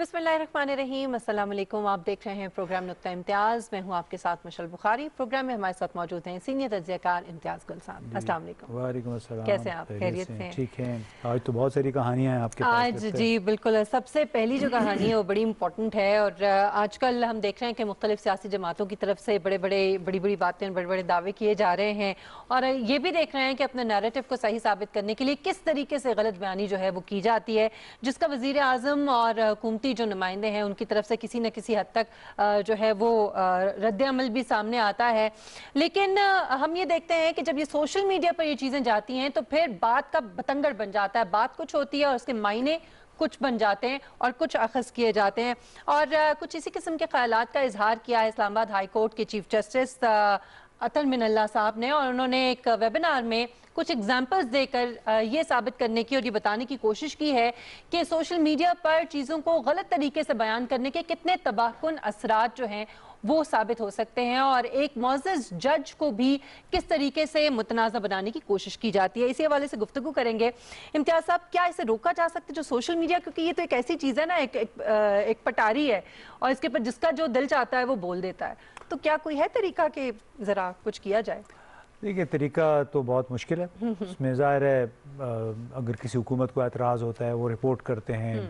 बिस्मिल्लाहिर्रहमानिर्रहीम, अस्सलाम वालेकुम। आप देख रहे हैं प्रोग्राम नुक्ता इम्तियाज़। मैं हूं आपके साथ मशल बुखारी। प्रोग्राम में हमारे साथ मौजूद हैं सीनियर तज्ज़ियाकार इम्तियाज़ गुल साहब। अस्सलाम वालेकुम। वालेकुम अस्सलाम। कैसे हैं आप? खैरियत से हैं? ठीक हैं। आज तो बहुत सारी कहानियां हैं आपके पास आज लगता है। जी बिल्कुल। सबसे पहली जो कहानी है वो बड़ी इंपॉर्टेंट है और आजकल हम देख रहे हैं कि मुख्तलिफ सियासी जमातों की तरफ से बड़ी बड़ी बातें, बड़े बड़े दावे किए जा रहे हैं और ये भी देख रहे हैं कि अपने नैरेटिव को सही साबित करने के लिए किस तरीके से गलत बयानी जो है वो की जाती है, जिसका वज़ीर आज़म और हुकूमती जो नुमाइंदे हैं उनकी तरफ से किसी न किसी हद तक जो है वो रद्द-ए-अमल भी सामने आता है। लेकिन हम ये देखते हैं कि जब ये सोशल मीडिया पर ये चीज़ें जाती हैं तो फिर बात का बतंगड़ बन जाता है। बात कुछ होती है और उसके मायने कुछ बन जाते हैं और कुछ अखज़ किए जाते हैं और कुछ इसी किस्म के ख्यालात का इजहार किया है इस्लामाबाद हाई कोर्ट के चीफ जस्टिस अतल मिनल्ला साहब ने। और उन्होंने एक वेबिनार में कुछ एग्जाम्पल्स देकर ये साबित करने की और ये बताने की कोशिश की है कि सोशल मीडिया पर चीज़ों को गलत तरीके से बयान करने के कितने तबाहकुन असरात जो हैं वो साबित हो सकते हैं और एक मुअज़्ज़ज़ जज को भी किस तरीके से मुतनाज़ा बनाने की कोशिश की जाती है। इसी हवाले से गुफ्तगू करेंगे। इम्तियाज़ साहब, क्या इसे रोका जा सकता है जो सोशल मीडिया, क्योंकि ये तो एक ऐसी चीज़ है ना, एक पटारी है और इसके पर जिसका जो दिल चाहता है वो बोल देता है, तो क्या कोई है तरीका कि ज़रा कुछ किया जाए? देखिए, तरीका तो बहुत मुश्किल है। उसमें ज़ाहिर है अगर किसी हुकूमत को एतराज़ होता है वो रिपोर्ट करते हैं,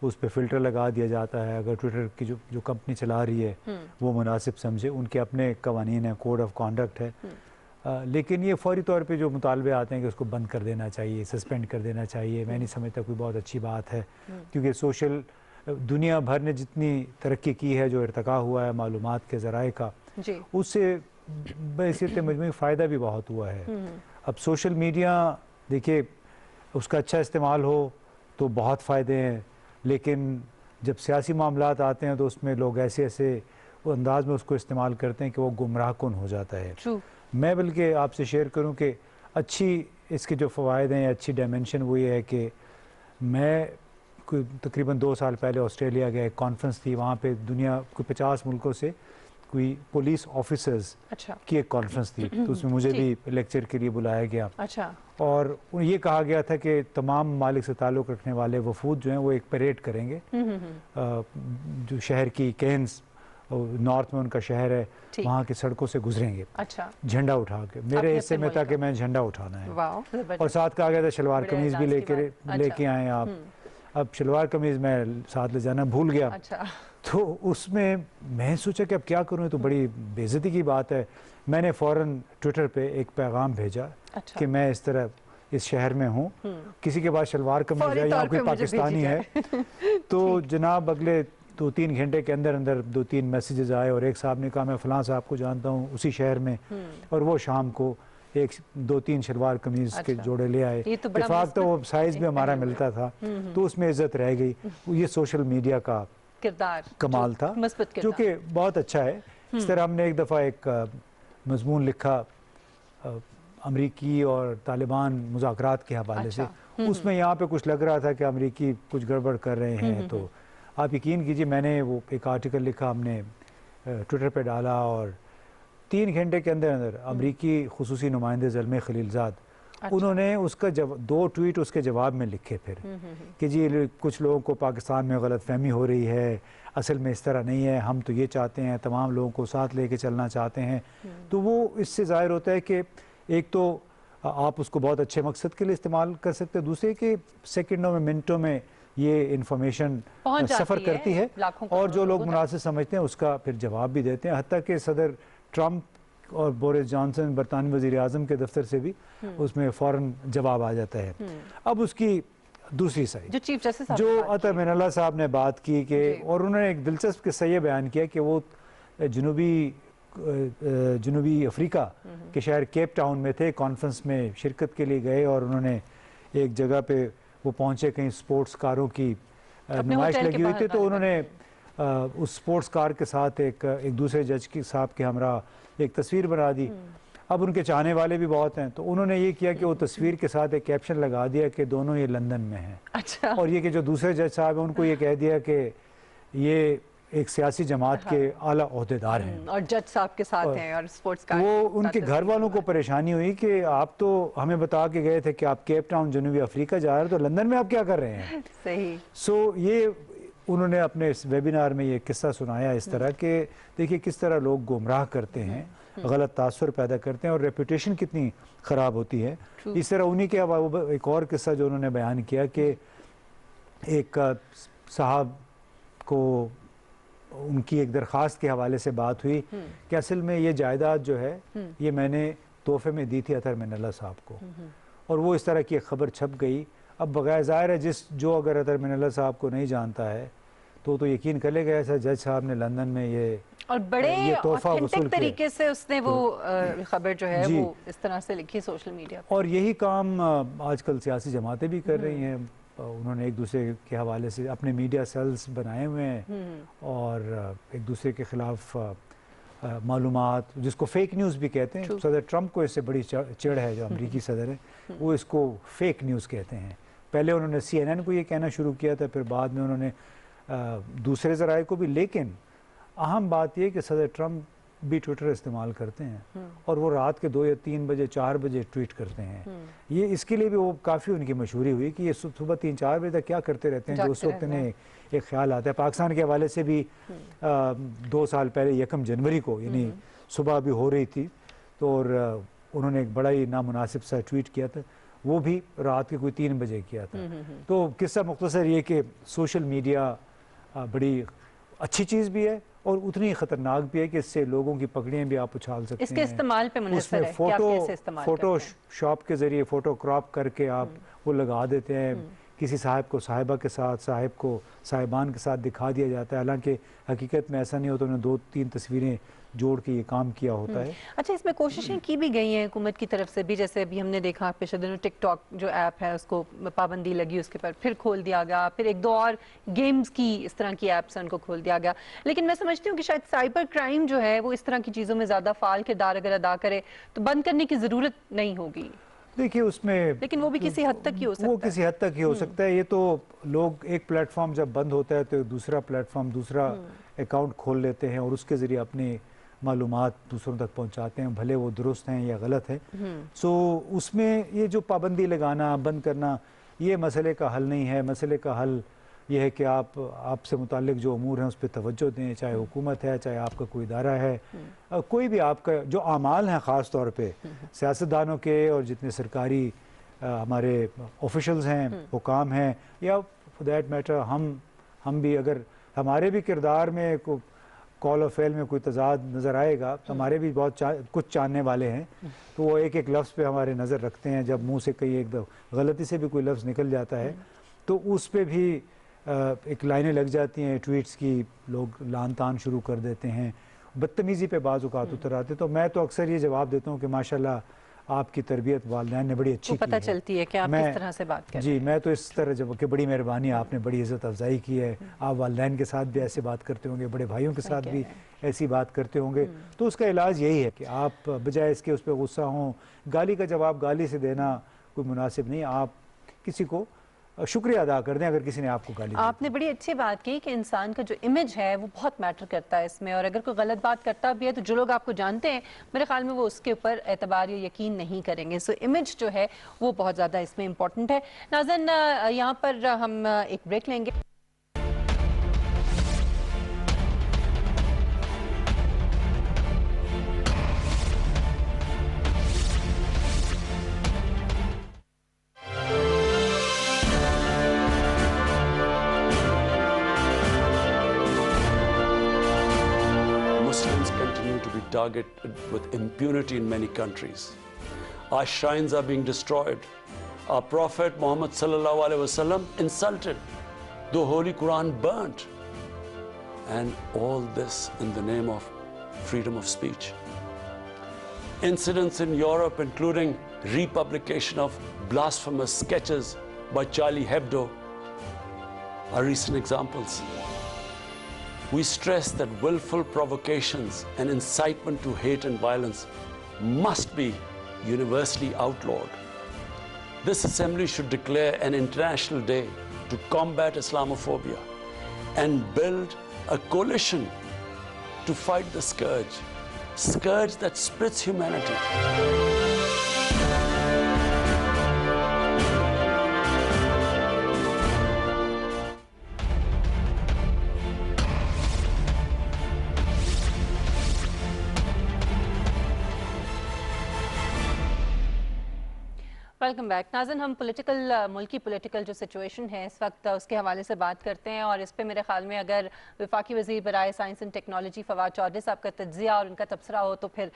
उस पर फ़िल्टर लगा दिया जाता है। अगर ट्विटर की जो कंपनी चला रही है वो मुनासिब समझे, उनके अपने कवानीन हैं, कोड ऑफ कॉन्डक्ट है। लेकिन ये फौरी तौर पे जो मुतालबे आते हैं कि उसको बंद कर देना चाहिए, सस्पेंड कर देना चाहिए, मैं नहीं समझता कोई बहुत अच्छी बात है। क्योंकि सोशल दुनिया भर ने जितनी तरक्की की है, जो इर्तका हुआ है मालूमात के ज़राए का, उससे बहैसियत मजमूई फ़ायदा भी बहुत हुआ है। अब सोशल मीडिया देखिए, उसका अच्छा इस्तेमाल हो तो बहुत फ़ायदे हैं, लेकिन जब सियासी मामलात आते हैं तो उसमें लोग ऐसे वो अंदाज में उसको इस्तेमाल करते हैं कि वो गुमराह कुन हो जाता है। मैं बल्कि आपसे शेयर करूं कि अच्छी इसके जो फ़वाइद हैं, अच्छी डायमेंशन वो ये है कि मैं तकरीबन 2 साल पहले ऑस्ट्रेलिया गया, एक कॉन्फ्रेंस थी, वहाँ पे दुनिया को 50 मुल्कों से कोई पुलिस ऑफिसर्स की एक कॉन्फ्रेंस थी, तो उसमें मुझे भी लेक्चर के लिए बुलाया गया। और ये कहा गया था कि तमाम ममालिक से ताल्लुक़ रखने वाले वफूद जो हैं वो एक परेड करेंगे जो शहर की केन्स, नॉर्थ में उनका शहर है, वहाँ की सड़कों से गुजरेंगे झंडा उठा के। मेरे हिस्से में था कि मैं झंडा उठाना है और साथ कहा गया था शलवार कमीज़ भी लेके आए आप। अब शलवार कमीज़ मैं साथ ले जाना भूल गया। तो उसमें मैं सोचा कि अब क्या करूँ, तो बड़ी बेइज्जती की बात है। मैंने फ़ौरन ट्विटर पे एक पैगाम भेजा कि मैं इस तरह इस शहर में हूँ, किसी के पास शलवार कमीज़ है या कोई पाकिस्तानी है। तो जनाब अगले 2-3 घंटे के अंदर अंदर 2-3 मैसेजेस आए और एक साहब ने कहा मैं फ़लाँ साहब को जानता हूँ उसी शहर में, और वो शाम को 2-3 शलवार कमीज़ के जोड़े ले आए। इत्तेफाक तो वो साइज़ भी हमारा मिलता था, तो उसमें इज़्ज़त रह गई। ये सोशल मीडिया का किरदार कमाल था जो कि बहुत अच्छा है। इस तरह हमने एक दफ़ा एक मज़मून लिखा अमरीकी और तालिबान मुज़ाकरात के हवाले से। उसमें यहाँ पे कुछ लग रहा था कि अमरीकी कुछ गड़बड़ कर रहे हैं, तो आप यकीन कीजिए मैंने वो एक आर्टिकल लिखा, हमने ट्विटर पे डाला और 3 घंटे के अंदर अंदर अमरीकी खुसूसी नुमाइंदे ज़ल्मे खलीलज़ाद उन्होंने उसका 2 ट्वीट उसके जवाब में लिखे फिर कि जी कुछ लोगों को पाकिस्तान में गलत फहमी हो रही है, असल में इस तरह नहीं है, हम तो ये चाहते हैं, तमाम लोगों को साथ लेके चलना चाहते हैं। तो वो इससे ज़ाहिर होता है कि एक तो आप उसको बहुत अच्छे मकसद के लिए इस्तेमाल कर सकते हैं, दूसरे कि सेकंडों में मिनटों में ये इंफॉर्मेशन सफ़र करती है और जो लोग मुनासिब समझते हैं उसका फिर जवाब भी देते हैं। हत्ता कि सदर ट्रंप और बोरिस जॉनसन बरतानवी वज़ीर आज़म के दफ्तर से भी उसमें फ़ौरन जवाब आ जाता है। अब उसकी दूसरी साइड जो चीफ जस्टिस जो अतल मिनल्ला साहब ने बात की कि, और उन्होंने एक दिलचस्प किस्सा ये बयान किया कि वो जनूबी अफ्रीका के शहर केप टाउन में थे, कॉन्फ्रेंस में शिरकत के लिए गए और उन्होंने एक जगह पे वो पहुँचे, कहीं स्पोर्ट्स कारों की नुमाइश लगी हुई थी, तो उन्होंने उस स्पोर्ट्स कार के साथ एक दूसरे जज के साहब के हमरा एक तस्वीर बना दी। अब उनके चाहने वाले भी बहुत हैं, तो उन्होंने ये किया कि वो तस्वीर के साथ एक कैप्शन लगा दिया कि दोनों ये लंदन में हैं। और ये कि जो दूसरे जज साहब हैं उनको ये कह दिया कि ये एक सियासी जमात के आला ओहदेदार हैं और जज साहब के साथ हैं और स्पोर्ट्स कार। वो उनके घर वालों को परेशानी हुई कि आप तो हमें बता के गए थे कि आप केप टाउन जनूबी अफ्रीका जा रहे हो, तो लंदन में आप क्या कर रहे हैं? सही। सो ये उन्होंने अपने इस वेबिनार में ये किस्सा सुनाया इस तरह कि देखिए किस तरह लोग गुमराह करते हैं, गलत तासुर पैदा करते हैं और रेपुटेशन कितनी ख़राब होती है। इस तरह उन्हीं के एक और किस्सा जो उन्होंने बयान किया कि एक साहब को उनकी एक दरख्वास्त के हवाले से बात हुई कि असल में ये जायदाद जो है ये मैंने तोहफे में दी थी अतर मिनल्ला साहब को, और वो इस तरह की एक खबर छप गई। अब बगैर ज़ाहिर है जो अगर अतर मिनल्ला साहब को नहीं जानता है तो यकीन कर लेगा ऐसा जज साहब ने लंदन में ये और बड़े तोहफा ऑथेंटिक तरीके से उसने वो खबर जो है वो इस तरह से लिखी सोशल मीडिया पर। और यही काम आजकल सियासी जमातें भी कर रही हैं। उन्होंने एक दूसरे के हवाले से अपने मीडिया सेल्स बनाए हुए हैं और एक दूसरे के खिलाफ मालूमात, जिसको फेक न्यूज़ भी कहते हैं। सदर ट्रंप को इससे बड़ी चिढ़ है, जो अमरीकी सदर है वो इसको फेक न्यूज़ कहते हैं। पहले उन्होंने CNN को ये कहना शुरू किया था, फिर बाद में उन्होंने दूसरे ज़राए को भी। लेकिन अहम बात यह कि सदर ट्रंप भी ट्विटर इस्तेमाल करते हैं और वो रात के 2 या 3 बजे 4 बजे ट्वीट करते हैं। ये इसके लिए भी वो काफ़ी उनकी मशहूरी हुई कि ये सुबह 3-4 बजे तक क्या करते रहते हैं, जो उस वक्त इन्हें एक ख्याल आता है। पाकिस्तान के हवाले से भी 2 साल पहले 1 जनवरी को यानी सुबह भी हो रही थी तो और उन्होंने एक बड़ा ही नामुनासिब सा ट्वीट किया था, वो भी रात के कोई 3 बजे किया था। तो किस्सा मुख्तसर ये कि सोशल मीडिया बड़ी अच्छी चीज़ भी है और उतनी ख़तरनाक भी है कि इससे लोगों की पगड़ियाँ भी आप उछाल सकते हैं। इसके इस्तेमाल पे मुनहसर है कि आप कैसे इस्तेमाल करते हैं। फोटो शॉप के ज़रिए फ़ोटो क्रॉप करके आप वो लगा देते हैं, किसी साहब को साहिबा के साथ, साहिब को साहिबान के साथ दिखा दिया जाता है, हालांकि हकीकत में ऐसा नहीं होता। उन्होंने 2-3 तस्वीरें जोड़ के ये काम किया होता है। अच्छा, इसमें कोशिशें की भी गई हैं हुकूमत की तरफ से भी, जैसे अभी हमने देखा पिछले दिनों टिकटॉक जो ऐप है उसको पाबंदी लगी, उसके पर फिर खोल दिया गया, फिर 1-2 और गेम्स की इस तरह की ऐप्स हैं उनको खोल दिया गया। लेकिन मैं समझती हूँ कि शायद साइबर क्राइम जो है वो इस तरह की चीज़ों में ज़्यादा फाल किरदार अगर अदा करे तो बंद करने की ज़रूरत नहीं होगी। देखिए उसमें लेकिन वो भी किसी हद तक ही हो सकता है। वो किसी हद तक ही हो सकता है। ये तो लोग एक प्लेटफॉर्म जब बंद होता है तो दूसरा प्लेटफॉर्म, दूसरा अकाउंट खोल लेते हैं और उसके ज़रिए अपनी मालूमात दूसरों तक पहुंचाते हैं, भले वो दुरुस्त हैं या गलत है। सो उसमें ये जो पाबंदी लगाना, बंद करना, ये मसले का हल नहीं है। मसले का हल ये है कि आपसे मुताल्लिक जो अमूर हैं उस पर तवज्जो दें, चाहे हुकूमत है, चाहे आपका कोई इदारा है, कोई भी आपका जो आमाल हैं ख़ास तौर पे सियासतदानों के और जितने सरकारी हमारे ऑफिशल्स हैं, हुकाम हैं, या फॉर दैट मैटर हम भी, अगर हमारे भी किरदार में कॉल और फेल में कोई तजाद नज़र आएगा तो हमारे भी बहुत कुछ जानने वाले हैं, तो वो एक लफ्ज़ पे हमारे नज़र रखते हैं। जब मुंह से कहीं एक गलती से भी कोई लफ्ज़ निकल जाता है तो उस पे भी एक लाइनें लग जाती हैं ट्वीट्स की, लोग लान तान शुरू कर देते हैं, बदतमीज़ी पे बाज़ औक़ात उतर आते। तो मैं तो अक्सर ये जवाब देता हूँ कि माशाल्लाह आपकी तरबियत वालिदैन ने बड़ी अच्छी की है। पता चलती है कि आप किस तरह से बात करते हैं। जी, मैं तो इस तरह जब कि बड़ी मेहरबानी, आपने बड़ी इज़्ज़त अफजाई की है। आप वालिदैन के साथ भी ऐसे बात करते होंगे, बड़े भाइयों के साथ भी ऐसी बात करते होंगे। तो उसका इलाज यही है कि आप बजाय इसके उस पर गुस्सा हों, गाली का जवाब गाली से देना कोई मुनासिब नहीं। आप किसी को शुक्रिया अदा कर दें अगर किसी ने आपको गाली दी। आपने बड़ी अच्छी बात की कि इंसान का जो इमेज है वो बहुत मैटर करता है इसमें, और अगर कोई गलत बात करता भी है तो जो लोग आपको जानते हैं मेरे ख्याल में वो उसके ऊपर एतबार या यकीन नहीं करेंगे। सो इमेज जो है वो बहुत ज़्यादा इसमें इम्पोर्टेंट है। नाज़रीन, यहाँ पर हम एक ब्रेक लेंगे। Targeted with impunity in many countries. Our shrines are being destroyed. Our Prophet Muhammad sallallahu alaihi wasallam insulted. The Holy Quran burnt. And all this in the name of freedom of speech. Incidents in Europe, including republication of blasphemous sketches by Charlie Hebdo, are recent examples. We stress that willful provocations and incitement to hate and violence must be universally outlawed. This assembly should declare an international day to combat Islamophobia and build a coalition to fight the scourge that splits humanity. Welcome back. नाज़िन, हम मुल्की political जो situation है इस वक्त उसके हवाले से बात करते हैं, और इस पे मेरे ख्याल में अगर वफाकी वज़ीर बराए science and technology Fawad Chaudhry sahab का तज्ज़िया और उनका तबसरा हो तो फिर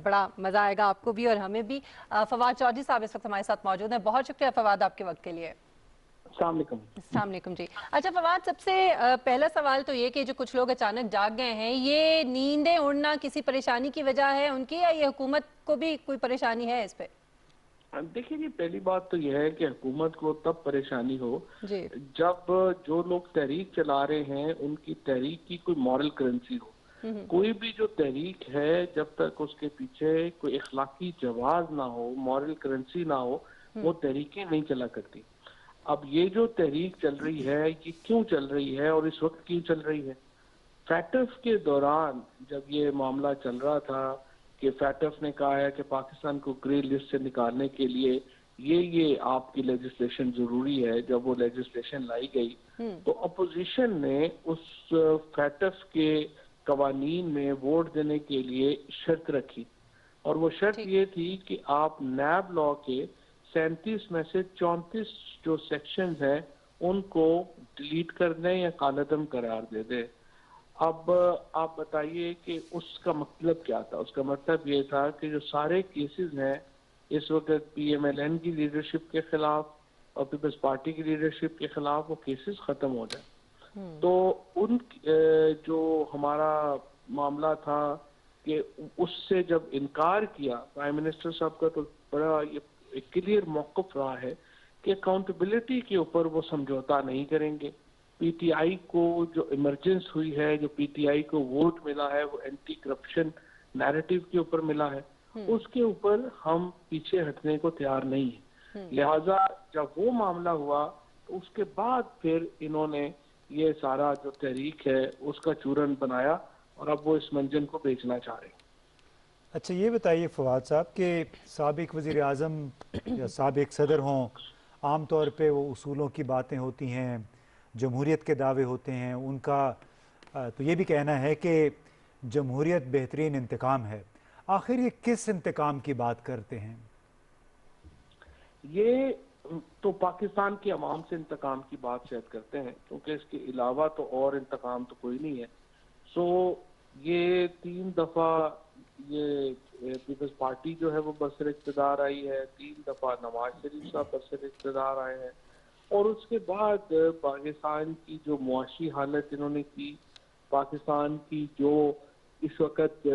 बड़ा मज़ा आएगा आपको भी और हमें भी। फवाद चौधरी साहब इस वक्त हमारे साथ मौजूद हैं। बहुत शुक्रिया फवाद आपके वक्त के लिए। अस्सलाम वालेकुम जी। अच्छा फवाद, सबसे पहला सवाल तो ये कि जो कुछ लोग अचानक जाग गए हैं, ये नींदें उड़ना किसी परेशानी की वजह है उनकी, या ये हुकूमत को भी कोई परेशानी है इस पे? देखिए जी, पहली बात तो यह है कि हुकूमत को तब परेशानी हो जी। जब जो लोग तहरीक चला रहे हैं उनकी तहरीक की कोई मॉरल करेंसी हो। कोई भी जो तहरीक है जब तक उसके पीछे कोई इखलाकी जवाब ना हो, मॉरल करेंसी ना हो, वो तहरीकें नहीं चला करती। अब ये जो तहरीक चल रही है ये क्यों चल रही है और इस वक्त क्यों चल रही है? फैटफ के दौरान जब ये मामला चल रहा था कि फैटफ ने कहा है कि पाकिस्तान को ग्रे लिस्ट से निकालने के लिए ये आपकी लेजिस्लेशन जरूरी है, जब वो लेजिस्लेशन लाई गई तो अपोजिशन ने उस फैटफ के कवानीन में वोट देने के लिए शर्त रखी, और वो शर्त ये थी कि आप नैब लॉ के 37 में से 34 जो सेक्शंस हैं उनको डिलीट कर दें या कालादम करार दे दें। अब आप बताइए कि उसका मतलब क्या था? उसका मतलब ये था कि जो सारे केसेस हैं इस वक्त PMLN की लीडरशिप के खिलाफ और पीपल्स पार्टी की लीडरशिप के खिलाफ, वो केसेस खत्म हो जाए। तो उन जो हमारा मामला था कि उससे जब इनकार किया प्राइम मिनिस्टर साहब का, तो बड़ा ये क्लियर मौक़िफ़ रहा है कि अकाउंटेबिलिटी के ऊपर वो समझौता नहीं करेंगे। PTI को जो इमरजेंस हुई है, जो PTI को वोट मिला है, वो एंटी करप्शन नैरेटिव के ऊपर मिला है, उसके ऊपर हम पीछे हटने को तैयार नहीं है। लिहाजा जब वो मामला हुआ तो उसके बाद फिर इन्होंने ये सारा जो तहरीक है उसका चूरन बनाया और अब वो इस मंजन को बेचना चाह रहे हैं। अच्छा ये बताइए फवाद साहब कि साबिक वज़ीर आज़म या साबिक सदर हों, आम तौर पे वो उसूलों की बातें होती हैं, जमहूरियत के दावे होते हैं, उनका तो ये भी कहना है कि जमहूरियत बेहतरीन इंतकाम है। आखिर ये किस इंतकाम की बात करते हैं? ये तो पाकिस्तान की अवाम से इंतकाम की बात शायद करते हैं, क्योंकि इसके अलावा तो और इंतकाम तो कोई नहीं है। सो ये 3 दफ़ा ये पीपल्स पार्टी जो है वो बरसर इक़्तिदार आई है, 3 दफ़ा नवाज शरीफ साहब बरसर इक़्तिदार आए हैं, और उसके बाद पाकिस्तान की जो मुआशी हालत इन्होंने की, पाकिस्तान की जो इस वक्त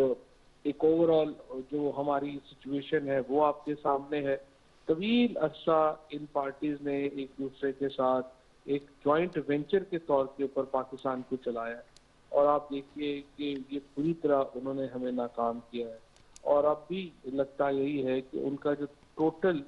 एक ओवरऑल जो हमारी सिचुएशन है वो आपके सामने है। तवील अरसा इन पार्टीज ने एक दूसरे के साथ एक जॉइंट वेंचर के तौर के ऊपर पाकिस्तान को चलाया है, और आप देखिए कि ये पूरी तरह उन्होंने हमें नाकाम किया है। और अब भी लगता यही है कि उनका जो टोटल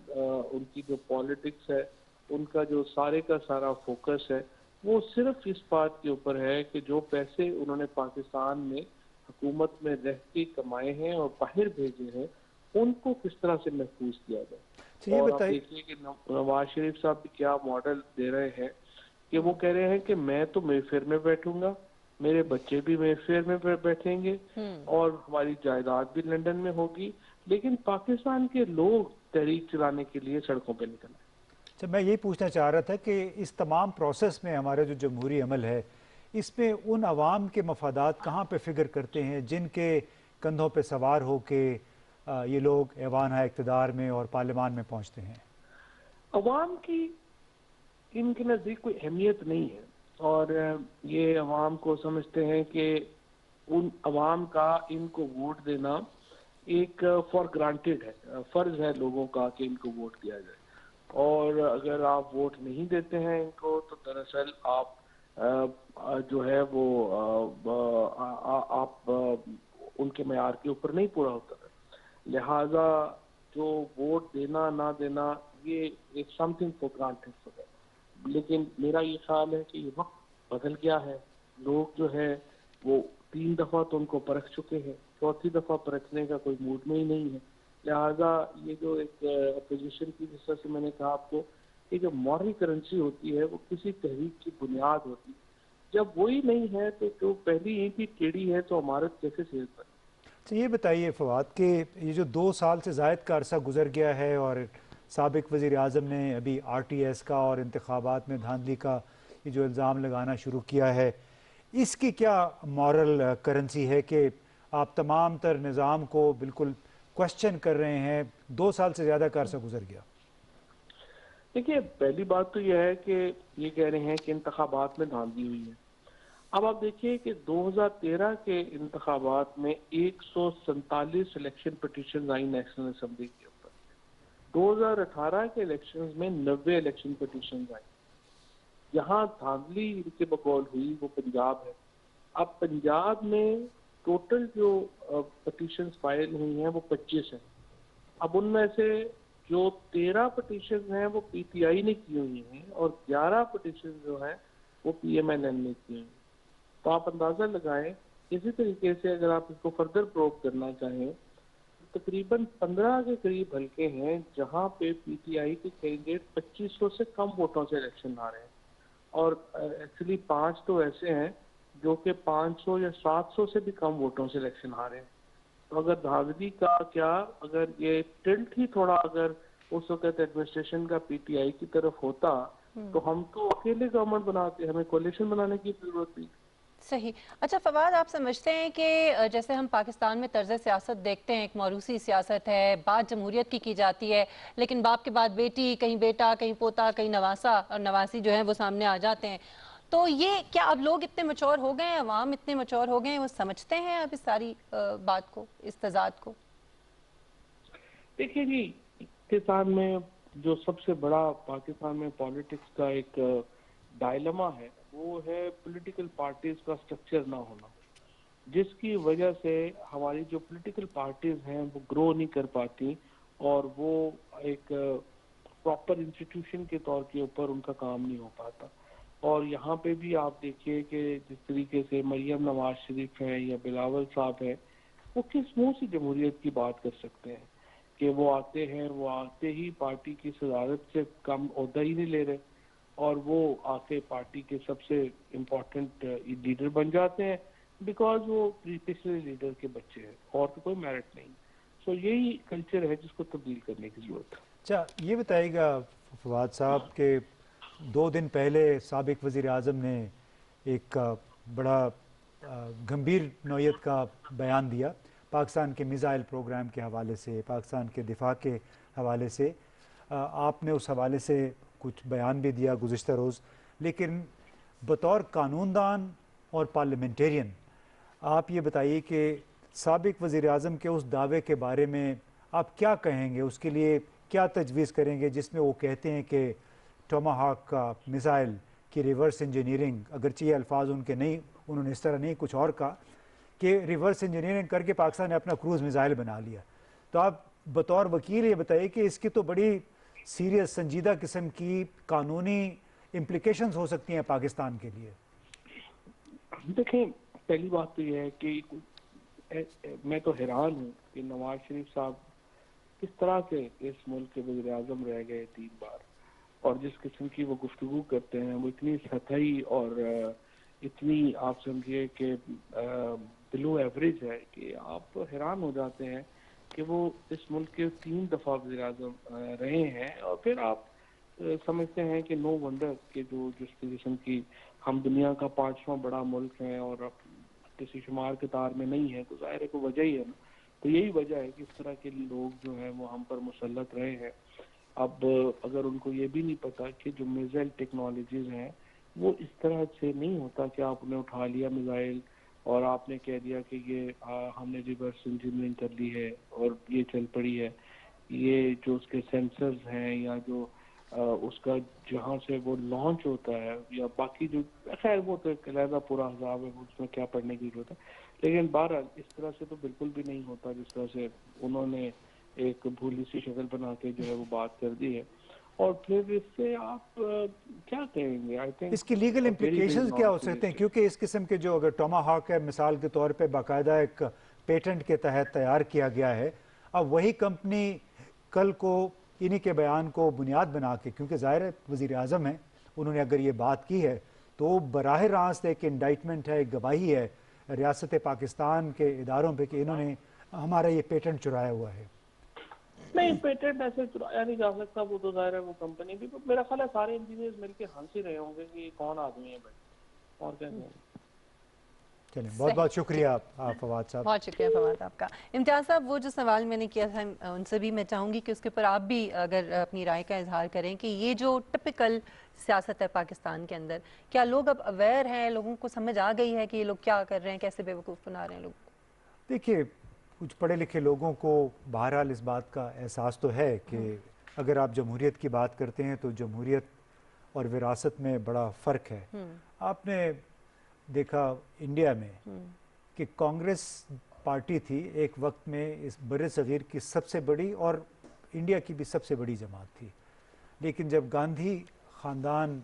उनकी जो पॉलिटिक्स है, उनका जो सारे का सारा फोकस है वो सिर्फ इस बात के ऊपर है कि जो पैसे उन्होंने पाकिस्तान में हुकूमत में रह के कमाए हैं और बाहर भेजे हैं उनको किस तरह से महफूज किया जाए। और आप देखिए कि नवाज शरीफ साहब भी क्या मॉडल दे रहे हैं कि वो कह रहे हैं कि मैं तो मेफेयर में बैठूंगा, मेरे बच्चे भी मेफेयर में बैठेंगे और हमारी जायदाद भी लंदन में होगी, लेकिन पाकिस्तान के लोग तहरीक चलाने के लिए सड़कों पर निकल आए। अच्छा, मैं यही पूछना चाह रहा था कि इस तमाम प्रोसेस में हमारा जो जमहूरी अमल है इसमें उन अवाम के मफादात कहाँ पे फिक्र करते हैं जिनके कंधों पे सवार हो के ये लोग ऐवान इक़्तिदार में और पार्लियामान में पहुँचते हैं? अवाम की इनके नज़दीक कोई अहमियत नहीं है, और ये अवाम को समझते हैं कि उन अवाम का इनको वोट देना एक फॉर ग्रांटेड है, फ़र्ज है लोगों का कि इनको वोट दिया जाए, और अगर आप वोट नहीं देते हैं इनको तो दरअसल आप जो है वो आप उनके मेयार के ऊपर नहीं पूरा होता है। लिहाजा जो वोट देना ना देना ये एक समथिंग फॉर ग्रांटेड है, लेकिन मेरा ये ख्याल है कि ये वक्त बदल गया है। लोग जो है वो 3 दफ़ा तो उनको परख चुके हैं, 4थी दफ़ा परखने का कोई मूड में ही नहीं है। लिहाजा ये जो एक अपोजिशन की, जिस तरह से मैंने कहा आपको, ये जो मॉरल करेंसी होती है वो किसी तहरीक की बुनियाद होती है, जब वही नहीं है तो जो पहली ईंट ही टेढ़ी है तो इमारत कैसे सेहत बने। तो ये बताइए फवाद कि ये जो 2 साल से ज़ायद का अरसा गुजर गया है और سابق وزیر اعظم نے ابھی RTS کا اور انتخابات میں دھاندلی کا یہ جو الزام لگانا شروع کیا ہے، اس کی کیا مورل کرنسی ہے کہ آپ تمام تر نظام کو بالکل کوشچن کر رہے ہیں؟ 2 سال سے زیادہ کا عرصہ گزر گیا۔ دیکھیے، پہلی بات تو یہ ہے کہ یہ کہہ رہے ہیں کہ انتخابات میں دھاندلی ہوئی ہے۔ اب آپ دیکھیے کہ 2013 کے انتخابات میں 147 الیکشن پٹیشنز آئی نیشنل اسمبلی کے اوپر۔ 2018 کے الیکشنز میں 90 الیکشن پٹیشنز آئی۔ جہاں دھاندلی کے بقول ہوئی وہ پنجاب ہے۔ اب پنجاب میں ٹوٹل جو پٹیشنز فائل ہوئی ہیں وہ 25 ہیں۔ اب ان میں سے جو 13 پٹیشنز ہیں وہ PTI نے کی ہوئی ہیں اور 11 پٹیشنز جو ہیں وہ PMLN نے کی ہوئی ہیں۔ تو آپ اندازہ لگائیں، اسی طریقے سے اگر آپ اس کو فردر پروب کرنا چاہیں، تقریباً 15 کے قریب حلقے ہیں جہاں پہ PTI کے کینڈیڈیٹ 2500 سے کم ووٹوں سے الیکشن آ رہے ہیں، اور ایکچولی 5 تو ایسے ہیں جو کہ 500 یا 700 سے بھی کم ووٹوں سے الیکشن آ رہے ہیں۔ تو اگر دھاندلی کا کیا، اگر یہ ٹلٹ ہی تھوڑا اگر اس وقت ایڈمنسٹریشن کا PTI کی طرف ہوتا تو ہم تو اکیلے گورنمنٹ بناتے، ہمیں کولیشن بنانے کی ضرورت نہیں۔ صحیح۔ اچھا فواد، آپ سمجھتے ہیں کہ جیسے ہم پاکستان میں طرز سیاست دیکھتے ہیں، ایک موروثی سیاست ہے، بات جمہوریت کی جاتی ہے، لیکن باپ کے بعد بیٹی، کہیں بیٹا، کہیں پوتا، کہیں نواسا اور نواسی جو ہیں وہ سامنے آ جاتے ہیں، تو یہ کیا اب لوگ اتنے میچور ہو گئے ہیں، عوام اتنے میچور ہو گئے ہیں، وہ سمجھتے ہیں اب اس ساری بات کو، اس تضاد کو؟ دیکھیے جی، پاکستان میں جو سب سے بڑا پاکستان میں پالیٹکس کا ایک ڈائلما ہے وہ ہے پولیٹیکل پارٹیز کا سٹرکچر نہ ہونا، جس کی وجہ سے ہماری جو پولیٹیکل پارٹیز ہیں وہ گرو نہیں کر پاتی اور وہ ایک پراپر انسٹیٹیوشن کے طور کے اوپر ان کا کام نہیں ہو پاتا۔ اور یہاں پہ بھی آپ دیکھیے کہ جس طریقے سے مریم نواز شریف ہیں یا بلاول صاحب ہیں، وہ کس منہ سے جمہوریت کی بات کر سکتے ہیں کہ وہ آتے ہیں، وہ آتے ہی پارٹی کی صدارت سے کم عہدہ ہی نہیں لے رہے اور وہ آ کے پارٹی کے سب سے امپورٹنٹ لیڈر بن جاتے ہیں بیکاز وہ پچھلے لیڈر کے بچے ہیں اور تو کوئی میرٹ نہیں۔ سو یہی کلچر ہے جس کو تبدیل کرنے کی ضرورت ہے۔ اچھا یہ بتائیے گا فواد صاحب کہ 2 دن پہلے سابق وزیر اعظم نے ایک بڑا گمبھیر نوعیت کا بیان دیا پاکستان کے میزائل پروگرام کے حوالے سے، پاکستان کے دفاع کے حوالے سے۔ آپ نے اس حوالے سے کچھ بیان بھی دیا گزشتہ روز، لیکن بطور قانون دان اور پارلیمنٹیرین آپ یہ بتائیے کہ سابق وزیر اعظم کے اس دعوے کے بارے میں آپ کیا کہیں گے، اس کے لیے کیا تجویز کریں گے جس میں وہ کہتے ہیں کہ ٹوما ہاک کا میزائل کی ریورس انجینئرنگ، اگرچہ یہ الفاظ ان کے نہیں، انہوں نے اس طرح نہیں کچھ اور کہا کہ ریورس انجینئرنگ کر کے پاکستان نے اپنا کروز میزائل بنا لیا۔ تو آپ بطور وکیل یہ بتائیے کہ اس کی تو بڑی سیریس سنجیدہ قسم کی قانونی امپلیکیشنز ہو سکتی ہیں پاکستان کے لیے۔ دیکھیں، پہلی بات تو یہ ہے کہ میں تو حیران ہوں کہ نواز شریف صاحب کس طرح سے اس ملک کے وزیر اعظم رہ گئے 3 بار، اور جس قسم کی وہ گفتگو کرتے ہیں وہ اتنی سطحی اور اتنی آپ سمجھیے کہ بلو ایوریج ہے کہ آپ حیران ہو جاتے ہیں کہ وہ اس ملک کے 3 دفعہ وزیر اعظم رہے ہیں، اور پھر آپ سمجھتے ہیں کہ نو ونڈر کہ جو جس قسم کی ہم دنیا کا 5واں بڑا ملک ہیں اور کسی شمار قطار میں نہیں ہے، تو ظاہر ہے کوئی وجہ ہی ہے نا۔ تو یہی وجہ ہے کہ اس طرح کے لوگ جو ہیں وہ ہم پر مسلط رہے ہیں۔ اب اگر ان کو یہ بھی نہیں پتا کہ جو میزائل ٹیکنالوجیز ہیں وہ اس طرح سے نہیں ہوتا کہ آپ نے اٹھا لیا میزائل اور آپ نے کہہ دیا کہ یہ ہم نے ریورس انجینئرنگ کر لی ہے اور یہ چل پڑی ہے۔ یہ جو اس کے سینسرز ہیں یا جو اس کا جہاں سے وہ لانچ ہوتا ہے یا باقی جو، خیر وہ تو ایک علیحدہ پورا حساب ہے، اس میں کیا پڑھنے کی ضرورت ہے، لیکن بہرحال اس طرح سے تو بالکل بھی نہیں ہوتا جس طرح سے انہوں نے ایک بھولی سی شکل بنا کے جو ہے وہ بات کر دی ہے۔ اور پھر اس سے آپ کیا کہیں گے؟ اس کی لیگل امپلیکیشنز کیا ہو سکتے ہیں؟ کیونکہ اس قسم کے جو اگر ٹوما ہاک ہے مثال کے طور پہ باقاعدہ ایک پیٹنٹ کے تحت تیار کیا گیا ہے، اب وہی کمپنی کل کو انہی کے بیان کو بنیاد بنا کے، کیونکہ ظاہر ہے وزیر اعظم ہیں، انہوں نے اگر یہ بات کی ہے تو براہ راست ایک انڈائٹمنٹ ہے، ایک گواہی ہے ریاست پاکستان کے اداروں پہ کہ انہوں نے ہمارا یہ پیٹنٹ چرایا ہوا ہے۔ नहीं, पेटेंट ऐसे चुराया नहीं जा सकता, वो तो जाहिर है वो कंपनी भी, मेरा ख्याल है सारे इंजीनियर्स मिलके हंस ही रहे होंगे कि कौन आदमी है भाई, और क्या कहेंगे। चलिए, बहुत बहुत शुक्रिया आप फवाद साहब। बहुत शुक्रिया फवाद आपका। इम्तियाज़ साहब, वो जो सवाल मैंने किया था उनसे भी मैं चाहूँगी कि उसके ऊपर आप भी अगर अपनी राय का इजहार करें कि ये जो टिपिकल सियासत है पाकिस्तान के अंदर, क्या लोग अब अवेयर हैं, लोगों को समझ आ गई है कि ये लोग क्या कर रहे हैं, कैसे बेवकूफ़ बना रहे हैं लोग? देखिए, कुछ पढ़े लिखे लोगों को बहरहाल इस बात का एहसास तो है कि अगर आप जमहूरियत की बात करते हैं तो जमहूरियत और विरासत में बड़ा फ़र्क है। आपने देखा इंडिया में कि कांग्रेस पार्टी थी एक वक्त में इस बड़े सग़ीर की सबसे बड़ी और इंडिया की भी सबसे बड़ी जमात थी, लेकिन जब गांधी ख़ानदान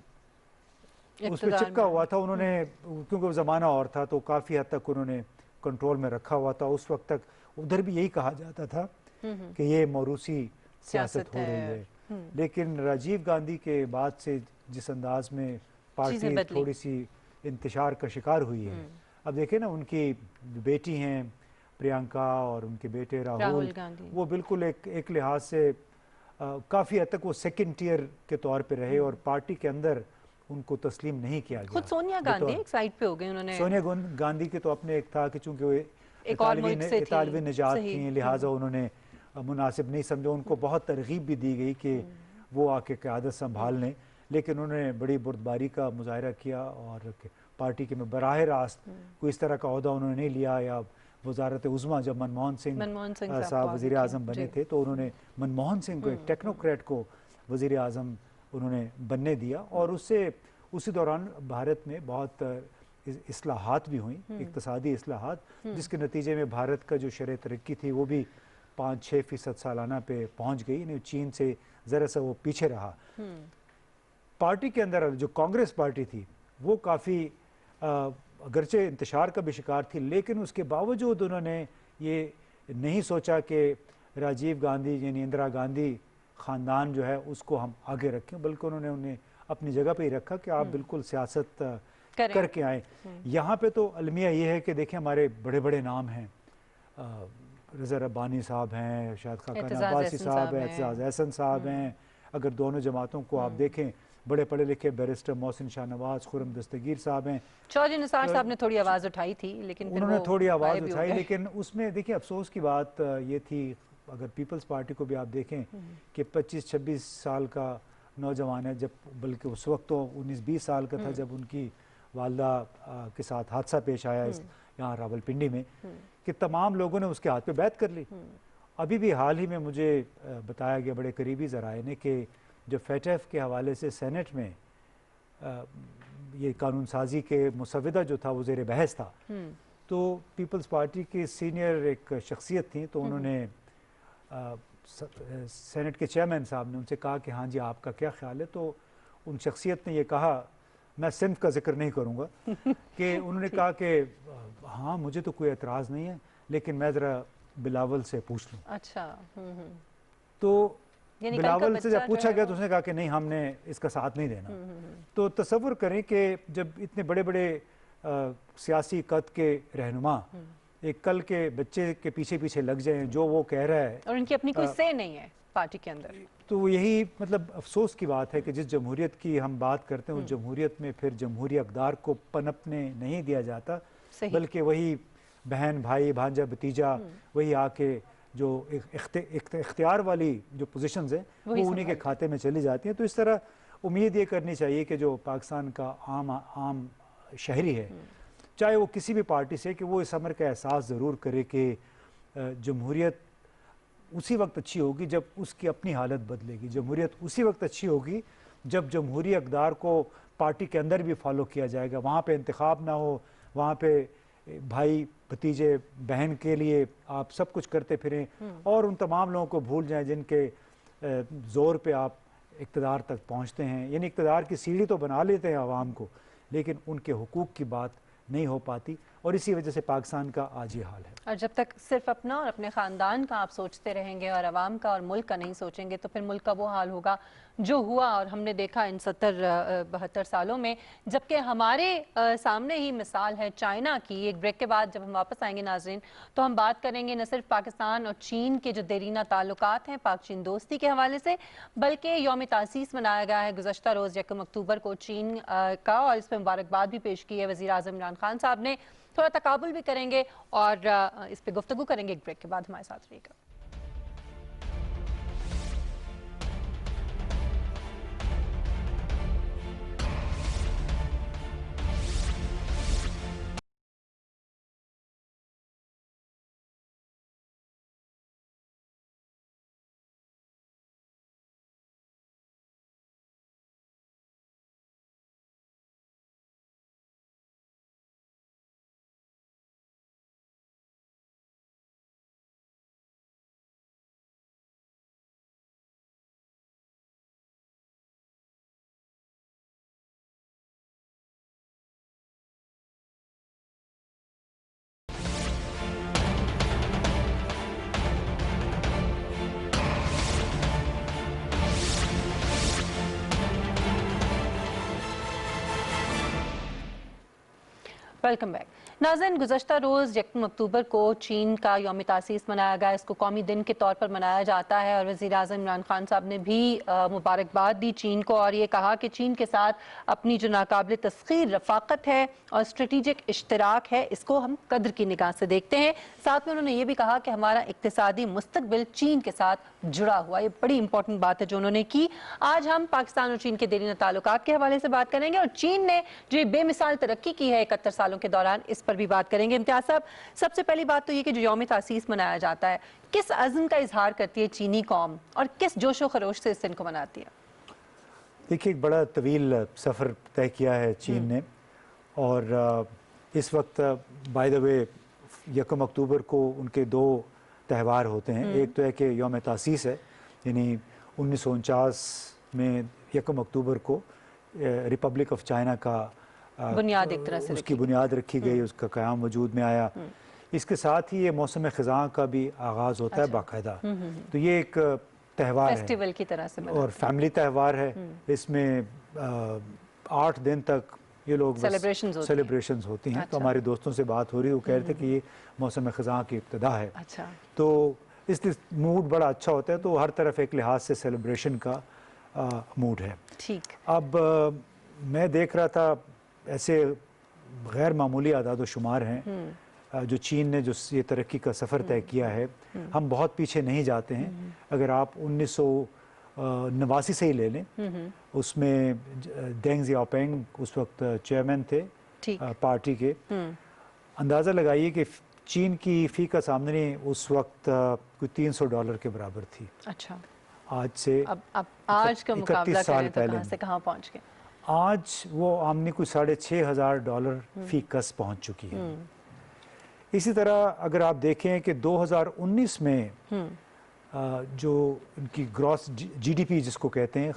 उस पर चिपका हुआ था, उन्होंने, क्योंकि वो ज़माना और था तो काफ़ी हद तक उन्होंने कंट्रोल में रखा हुआ था। उस वक्त तक उधर भी यही कहा जाता था कि ये मौरूसी सियासत हो रही है, लेकिन राजीव गांधी के बाद से जिस अंदाज में पार्टी थोड़ी सी इंतशार का शिकार हुई है, अब देखें ना, उनकी बेटी हैं प्रियंका और उनके बेटे राहुल गांधी, वो बिल्कुल एक लिहाज से काफ़ी हद तक वो सेकंड टियर के तौर पे रहे और पार्टी के अंदर उनको तस्लीम नहीं किया गया। खुद सोनिया गांधी एक साइड पे हो गए, उन्होंने सोनिया गांधी के तो अपने एक था कि चूंकि वो इतालवी निजात थी, लिहाजा उन्होंने मुनासिब नहीं समझा, उनको बहुत तरगीब भी दी गई कि वो आके क़यादत संभाल लें, लेकिन उन्होंने बड़ी बुर्दबारी का मुजाहरा किया और पार्टी के में बराह रास्त कोई इस तरह का ओहदा उन्होंने नहीं लिया। या वजारत उज़्मा जब मनमोहन सिंह साहब वज़ीर आज़म बने थे तो उन्होंने मनमोहन सिंह को, एक टेक्नोक्रेट को, वज़ीर आज़म उन्होंने बनने दिया और उससे उसी दौरान भारत में बहुत इस्लाहात भी हुई, इक़्तिसादी इस्लाहात, जिसके नतीजे में भारत का जो शरह तरक्की थी वो भी 5-6% सालाना पे पहुंच गई, नहीं चीन से ज़रा सा वो पीछे रहा। पार्टी के अंदर जो कांग्रेस पार्टी थी वो काफ़ी अगरचे इंतशार का भी शिकार थी, लेकिन उसके बावजूद उन्होंने ये नहीं सोचा कि राजीव गांधी यानी इंदिरा गांधी ख़ानदान जो है उसको हम आगे रखें, बल्कि उन्होंने उन्हें अपनी जगह पे ही रखा कि आप बिल्कुल सियासत करके आए। यहाँ पे तो अलमिया ये है कि देखिए हमारे बड़े बड़े नाम हैं, रज़ा रब्बानी साहब हैं, शाहिद खाकान अब्बासी साहब हैं, एतजाज़ एहसन साहब हैं। अगर दोनों जमातों को आप देखें, बड़े पढ़े लिखे बैरिस्टर मोहसिन शाहनवाज, खुर्रम दस्तगीर साहब हैं। चौधरी निसार साहब ने थोड़ी आवाज़ उठाई थी, लेकिन उन्होंने थोड़ी आवाज़ उठाई, लेकिन उसमें देखिए अफसोस की बात ये थी, अगर पीपल्स पार्टी को भी आप देखें कि 25-26 साल का नौजवान है, जब बल्कि उस वक्त तो 19-20 साल का था जब उनकी वालदा के साथ हादसा पेश आया यहाँ रावलपिंडी में, कि तमाम लोगों ने उसके हाथ पे बैत कर ली। अभी भी हाल ही में मुझे बताया गया बड़े करीबी ज़राए ने कि जो FATF के हवाले से सेनेट में ये कानून साजी के मुसविदा जो था वो ज़ेर बहस था, तो पीपल्स पार्टी की सीनियर एक शख्सियत थी, तो उन्होंने सेनेट के चेयरमैन साहब ने उनसे कहा कि हाँ जी आपका क्या ख्याल है, तो उन शख्सियत ने ये कहा, मैं सिंफ का जिक्र नहीं करूँगा, कि उन्होंने कहा कि हाँ मुझे तो कोई एतराज़ नहीं है, लेकिन मैं ज़रा बिलावल से पूछ लूँ। अच्छा। तो बिलावल से जब पूछा गया तो उसने कहा कि नहीं, हमने इसका साथ नहीं देना। तो तसव्वुर करें कि जब इतने बड़े बड़े सियासी कद के रहनुमा एक कल के बच्चे के पीछे पीछे लग जाएं जो वो कह रहा है, और उनकी अपनी कोई से नहीं है पार्टी के अंदर, तो यही मतलब अफसोस की बात है कि जिस जमहूरियत की हम बात करते हैं उस जमहूरियत में फिर जमहूरी अक़दार को पनपने नहीं दिया जाता, बल्कि वही बहन भाई भांजा भतीजा वही आके जो इख्तियार वाली जो पोजीशंस हैं वो उन्हीं के खाते में चली जाती हैं। तो इस तरह उम्मीद ये करनी चाहिए कि जो पाकिस्तान का आम शहरी है, चाहे वो किसी भी पार्टी से, कि वो इस अमर का एहसास ज़रूर करे कि जमहूरियत उसी वक्त अच्छी होगी जब उसकी अपनी हालत बदलेगी। जमहूरियत उसी वक्त अच्छी होगी जब जमहूरी अक़दार को पार्टी के अंदर भी फॉलो किया जाएगा, वहाँ पे इंतखाब ना हो, वहाँ पे भाई भतीजे बहन के लिए आप सब कुछ करते फिरें और उन तमाम लोगों को भूल जाएं जिनके ज़ोर पे आप इक़्तिदार तक पहुँचते हैं। यानी इक़्तिदार की सीढ़ी तो बना लेते हैं आवाम को, लेकिन उनके हुकूक़ की बात नहीं हो पाती। और इसी वजह से पाकिस्तान का आज ये हाल है। और जब तक सिर्फ अपना और अपने ख़ानदान का आप सोचते रहेंगे और आवाम का और मुल्क का नहीं सोचेंगे तो फिर मुल्क का वो हाल होगा जो हुआ और हमने देखा इन 70-72 सालों में। जबकि हमारे सामने ही मिसाल है चाइना की। एक ब्रेक के बाद जब हम वापस आएंगे नाज़रीन तो हम बात करेंगे न सिर्फ पाकिस्तान और चीन के जो देरीना ताल्लुकात हैं पाक चीन दोस्ती के हवाले से, बल्कि यौम तासीस मनाया गया है गुज़श्ता रोज़ 1 अक्टूबर को चीन का, और इस पर मुबारकबाद भी पेश की है वज़ीर आज़म इमरान खान साहब ने। थोड़ा तकाबुल भी करेंगे और इस पे गुफ्तगू करेंगे। एक ब्रेक के बाद हमारे साथ रहिएगा। वेलकम बैक नाज़रीन। गुज़श्ता रोज़ 1 अक्टूबर को चीन का यौम तासीस मनाया गया। इसको कौमी दिन के तौर पर मनाया जाता है और वज़ीर आज़म इमरान खान साहब ने भी मुबारकबाद दी चीन को और ये कहा कि चीन के साथ अपनी जो नाकाबिल तस्खीर रफ़ाकत है और स्ट्रेटिजिक इश्तराक है, इसको हम कद्र की निगाह से देखते हैं। साथ में उन्होंने ये भी कहा कि हमारा इक़्तिसादी मुस्तक़बिल चीन के साथ जुड़ा हुआ। ये बड़ी इंपॉर्टेंट बात है जो उन्होंने की। आज हम पाकिस्तान और चीन के देरीना ताल्लुकात के हवाले से बात करेंगे और चीन ने जो बेमिसाल तरक्की की है 71 सालों के दौरान, इस पर भी बात करेंगे। इम्तियाज साहब, सबसे पहली बात तो ये कि जो यौम तासीस मनाया जाता है, किस अज़्म का इजहार करती है चीनी कौम और किस जोशो खरोश से इस दिन को मनाती है? देखिए, एक बड़ा तवील सफ़र तय किया है चीन ने और इस वक्त बाय द वे 1 अक्टूबर को उनके 2 त्यौहार होते हैं। एक तो है कि यौम तासीस है, यानी 1949 में 1 अक्टूबर को रिपब्लिक ऑफ चाइना का बुनियाद एक तरह से उसकी बुनियाद रखी गई, उसका क़याम वजूद में आया। इसके साथ ही ये मौसम ख़ज़ां का भी आगाज़ होता है बाकायदा। तो ये एक त्यौहार है, फेस्टिवल की तरह से और फैमिली त्यौहार है। इसमें 8 दिन तक ये लोग सेलिब्रेशंस होती हैं। तो हमारे दोस्तों से बात हो रही, वो कह रहे थे कि ये मौसम ख़ज़ां की इब्तिदा है। तो इसलिए मूड बड़ा अच्छा होता है, तो हर तरफ एक लिहाज से सेलिब्रेशन का मूड है। ठीक। अब मैं देख रहा था ऐसे गैर मामूली आदाद शुमार हैं जो चीन ने जो ये तरक्की का सफ़र तय किया है। हम बहुत पीछे नहीं जाते हैं। अगर आप 1989 से ही ले लें, उसमें डेंग जियाओपिंग उस वक्त चेयरमैन थे पार्टी के। अंदाज़ा लगाइए कि चीन की फ़ी का आमदनी उस वक्त कोई $300 के बराबर थी। अच्छा। आज से अब आज का मुकाबला करें तो कहाँ से कहाँ पहुँच गए? आज वो आमदनी कुछ $6,500 फ़ी कस पहुँच चुकी है। इसी तरह अगर आप देखें कि 2019 में जो उनकी ग्रॉस GDP जिसको कहते हैं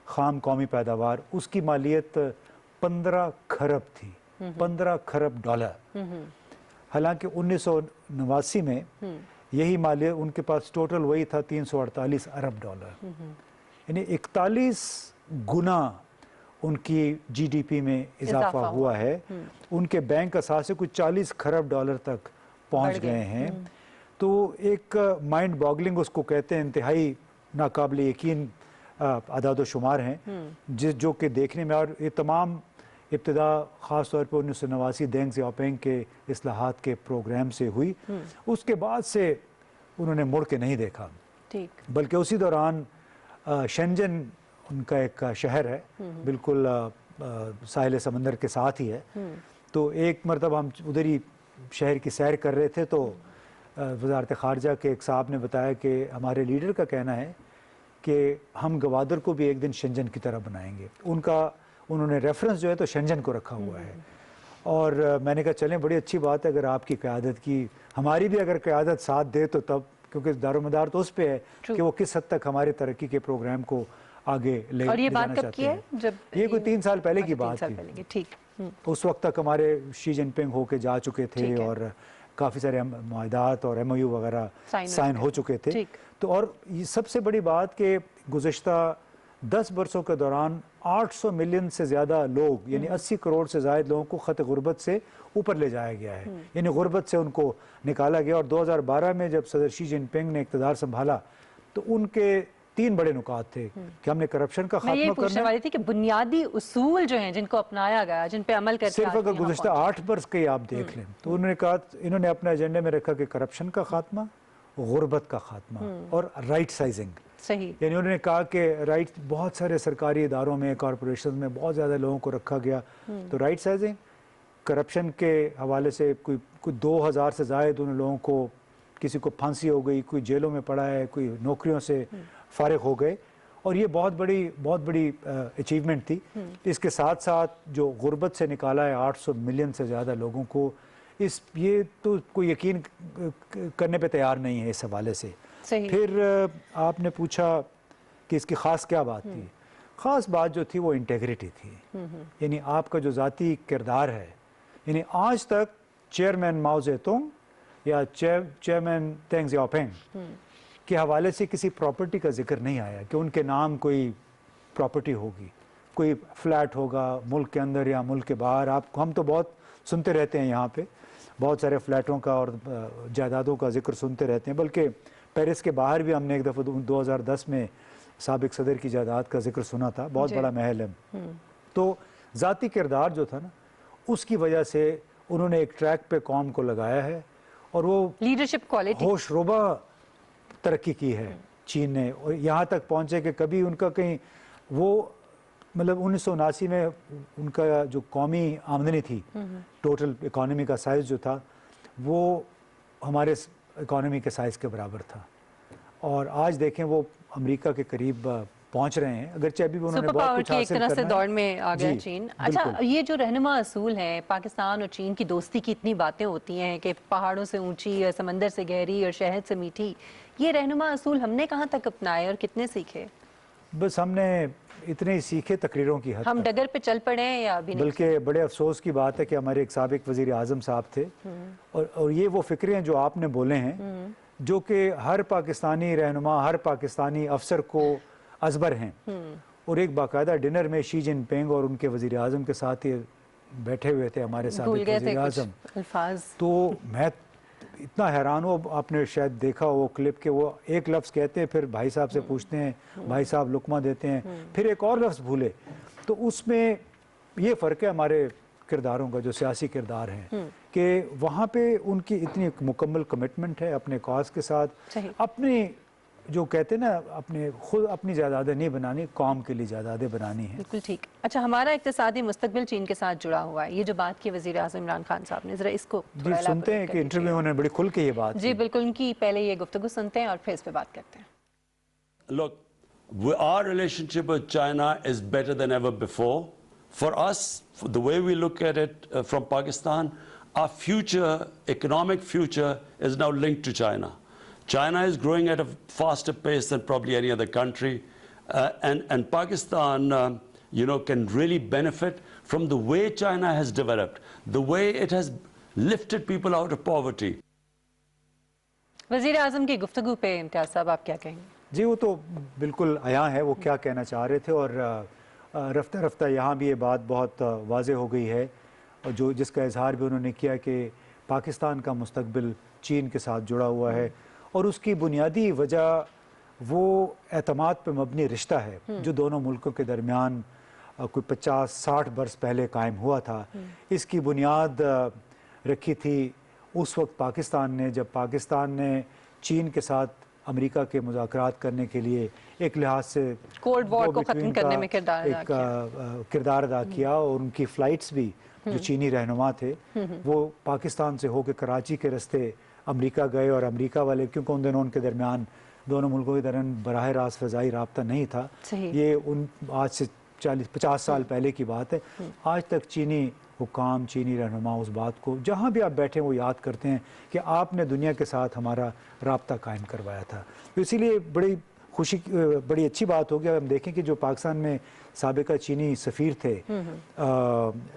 खाम कौमी पैदावार, उसकी मालियत 15 खरब थी, $15 खरब। हालांकि 1989 में यही मालियत उनके पास टोटल वही था $348 अरब। यानी 41 गुना उनकी GDP में इजाफा हुआ है। उनके बैंक असासे कुछ $40 खरब तक पहुंच गए हैं। तो एक माइंड बॉगलिंग उसको कहते हैं, इंतहाई नाकाबिल यकीन आदाद शुमार हैं जो कि देखने में, और ये तमाम इब्तिदा ख़ास तौर पर 1989 डेंग जियाओपिंग के इस्लाहात के प्रोग्राम से हुई। उसके बाद से उन्होंने मुड़ के नहीं देखा। ठीक। बल्कि उसी दौरान शेंजन उनका एक शहर है, बिल्कुल साहिल समंदर के साथ ही है। तो एक मरतबा हम उधर ही शहर की सैर कर रहे थे तो वज़ारत ख़ारजा के एक साहब ने बताया कि हमारे लीडर का कहना है कि हम गवादर को भी एक दिन शेंजन की तरह बनाएंगे। उन्होंने रेफरेंस जो है तो शेंजन को रखा हुआ है। और मैंने कहा चलें, बड़ी अच्छी बात है अगर आपकी क़यादत की, हमारी भी अगर क़यादत साथ दे तो तब, क्योंकि दारोमदार तो उस पर है कि वो किस हद तक हमारे तरक्की के प्रोग्राम को आगे ले जाना चाहते हैं। जब ये कोई 3 साल पहले की बात थी। ठीक। उस वक्त तक हमारे शी जिनपिंग होके जा चुके थे और काफ़ी सारे मुआहदात और MOU वगैरह साइन हो चुके थे। तो और ये सबसे बड़ी बात कि गुज़िश्ता 10 बरसों के दौरान 800 मिलियन से ज़्यादा लोग यानी 80 करोड़ से ज़ायद लोगों को ख़त गुर्बत से ऊपर ले जाया गया है, यानी गुर्बत से उनको निकाला गया। और 2012 में जब सदर शी जिनपिंग ने इक़्तिदार संभाला तो उनके 3 बड़े नुकात थे कि हमने करप्शन का खात्मा करना वाली थी कि बुनियादी उसूल जो हैं जिनको अपनाया गया, जिन पे अमल करके सिर्फ अगर गुज़िश्ता 8 बरस के आप देख लें तो उन्होंने कहा, इन्होंने अपने एजेंडे में रखा कि करप्शन का खात्मा, गुर्बत का खात्मा और राइट साइजिंग। सही, यानी उन्होंने कहा कि राइट बहुत सारे सरकारी इदारों में, कॉरपोरेशन में बहुत ज़्यादा लोगों को रखा गया, तो राइट साइजिंग, करप्शन के हवाले से कोई 2000 से ज़ायद उन लोगों को, किसी को फांसी हो गई, कोई जेलों में पड़ा है, कोई नौकरियों से फारिग हो गए, और ये बहुत बड़ी अचीवमेंट थी। इसके साथ साथ जो गुर्बत से निकाला है 800 मिलियन से ज़्यादा लोगों को, ये तो कोई यकीन करने पे तैयार नहीं है इस हवाले से। फिर आपने पूछा कि इसकी ख़ास क्या बात थी। ख़ास बात जो थी वो इंटेग्रिटी थी, यानी आपका जो ज़ाती किरदार है। यानी आज तक चेयरमैन माओ ज़ेतुंग या चेयरमैन तेंग ज़ियाओपिंग के हवाले से किसी प्रॉपर्टी का जिक्र नहीं आया कि उनके नाम कोई प्रॉपर्टी होगी, कोई फ्लैट होगा मुल्क के अंदर या मुल्क के बाहर। हम तो बहुत सुनते रहते हैं, यहाँ पे बहुत सारे फ्लैटों का और जायदादों का जिक्र सुनते रहते हैं, बल्कि पेरिस के बाहर भी हमने एक दफ़ा 2010 में साबिक सदर की जायदाद का जिक्र सुना था, बहुत बड़ा महल है। तो ज़ाती किरदार जो था ना, उसकी वजह से उन्होंने एक ट्रैक पे कौम को लगाया है और वो लीडरशिप क्वालिटी, होशरुबा तरक्की की है चीन ने, और यहाँ तक पहुँचे कि कभी उनका कहीं वो मतलब 1979 में उनका जो कौमी आमदनी थी, टोटल इकॉनमी का साइज़ जो था वो हमारे इकॉनमी के साइज़ के बराबर था, और आज देखें वो अमेरिका के करीब पहुंच रहे हैं, अगरचे अभी भी उन्होंने बहुत कुछ हासिल एक तरह से करना दौड़ में आ गया चीन। अच्छा, ये जो रहनुमा असूल है, पाकिस्तान और चीन की दोस्ती की इतनी बातें होती हैं कि पहाड़ों से ऊंची और समंदर से गहरी और शहद से मीठी, ये रहनुमा असूल हमने कहाँ तक अपनाए और कितने सीखे? बस हमने इतने ही सीखे तकरीरों की हद हम तक। डगर पे चल पड़े हैं या अभी नहीं? बल्कि बड़े अफसोस की बात है कि हमारे एक साबिक वज़ीर आज़म साहब थे, और ये वो फ़िक्रे हैं जो आपने बोले हैं, जो कि हर पाकिस्तानी रहनुमा, हर पाकिस्तानी अफसर को अजबर हैं। और एक बाकायदा डिनर में शी जिनपिंग और उनके वज़ीर आज़म के साथ ही बैठे हुए थे हमारे साबिक वज़ीर आज़म। तो मैं इतना हैरान हूँ, आपने शायद देखा वो क्लिप के वो एक लफ्ज़ कहते हैं, फिर भाई साहब से पूछते हैं, भाई साहब लुकमा देते हैं, फिर एक और लफ्ज़ भूले। तो उसमें ये फ़र्क है हमारे किरदारों का, जो सियासी किरदार हैं, कि वहाँ पे उनकी इतनी मुकम्मल कमिटमेंट है अपने कॉज के साथ, अपनी जो कहते हैं ना, अपने खुद अपनी जायदादें नहीं बनानी, कौम के लिए जायदादें बनानी है। बिल्कुल ठीक। अच्छा, हमारा इक़्तिसादी मुस्तकबिल चीन के साथ जुड़ा हुआ है, ये जो बात की वज़ीर आज़म इमरान खान साहब ने, जरा इसको जी सुनते हैं कि इंटरव्यू में उन्होंने बड़ी खुल के ये बात जी बिल्कुल, उनकी पहले ये गुफ्तगू सुनते हैं और फिर इस पे बात करते हैं। Look, our relationship with China is better than ever before. For us, for the way we look at it from Pakistan, our future, economic future, is now linked to China. China is growing at a faster pace than probably any other country, and Pakistan, can really benefit from the way China has developed, the way it has lifted people out of poverty. वज़ीर आज़म की गुफ्तगू पे इम्तियाज़ साहब आप क्या कहेंगे? जी, वो तो बिल्कुल आया है वो क्या कहना चाह रहे थे, और रफ्ता रफ्ता यहाँ भी ये बात बहुत वाज़े हो गई है, और जिसका इजहार भी उन्होंने किया कि पाकिस्तान का मुस्तकबिल चीन के साथ जुड़ा हुआ है, और उसकी बुनियादी वजह वो एतमाद पे मबनी रिश्ता है जो दोनों मुल्कों के दरमियान कोई 50-60 बरस पहले कायम हुआ था। इसकी बुनियाद रखी थी उस वक्त पाकिस्तान ने, जब पाकिस्तान ने चीन के साथ अमेरिका के मुज़ाकरात करने के लिए एक लिहाज से कोल्ड वॉर को ख़त्म करने में किरदार अदा किया, और उनकी फ़्लाइट्स भी जो चीनी रहनुमा थे वो पाकिस्तान से होकर कराची के रास्ते अमेरिका गए, और अमेरिका वाले, क्योंकि उन दिनों उनके दरमियान दोनों मुल्कों के दरमियान बराह रास्त फ़ज़ाई राब्ता नहीं था, ये आज से 40-50 साल पहले की बात है। आज तक चीनी हुकाम, चीनी रहनुमा उस बात को जहाँ भी आप बैठे वो याद करते हैं कि आपने दुनिया के साथ हमारा राब्ता कायम करवाया था। तो इसीलिए बड़ी खुशी बड़ी अच्छी बात होगी हम देखें कि जो पाकिस्तान में साबिका चीनी सफ़ीर थे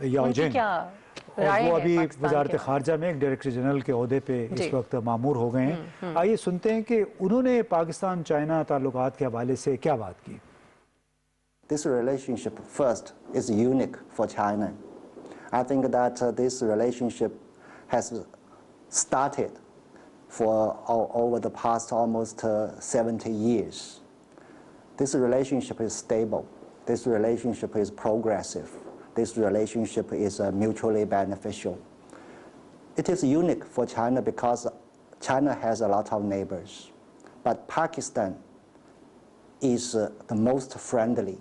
याओजिंग, और वो अभी वजारत ख़ारजा में एक डायरेक्टर जनरल के ओहदे पे इस वक्त मामूर हो गए हैं। आइए सुनते हैं कि उन्होंने पाकिस्तान चाइना ताल्लुकात के हवाले से क्या बात की। This relationship first is unique for China. I think that this relationship has started for over the past almost 70 years. This relationship is stable. This relationship is progressive. This relationship is mutually beneficial. It is unique for China because China has a lot of neighbors, but Pakistan is the most friendly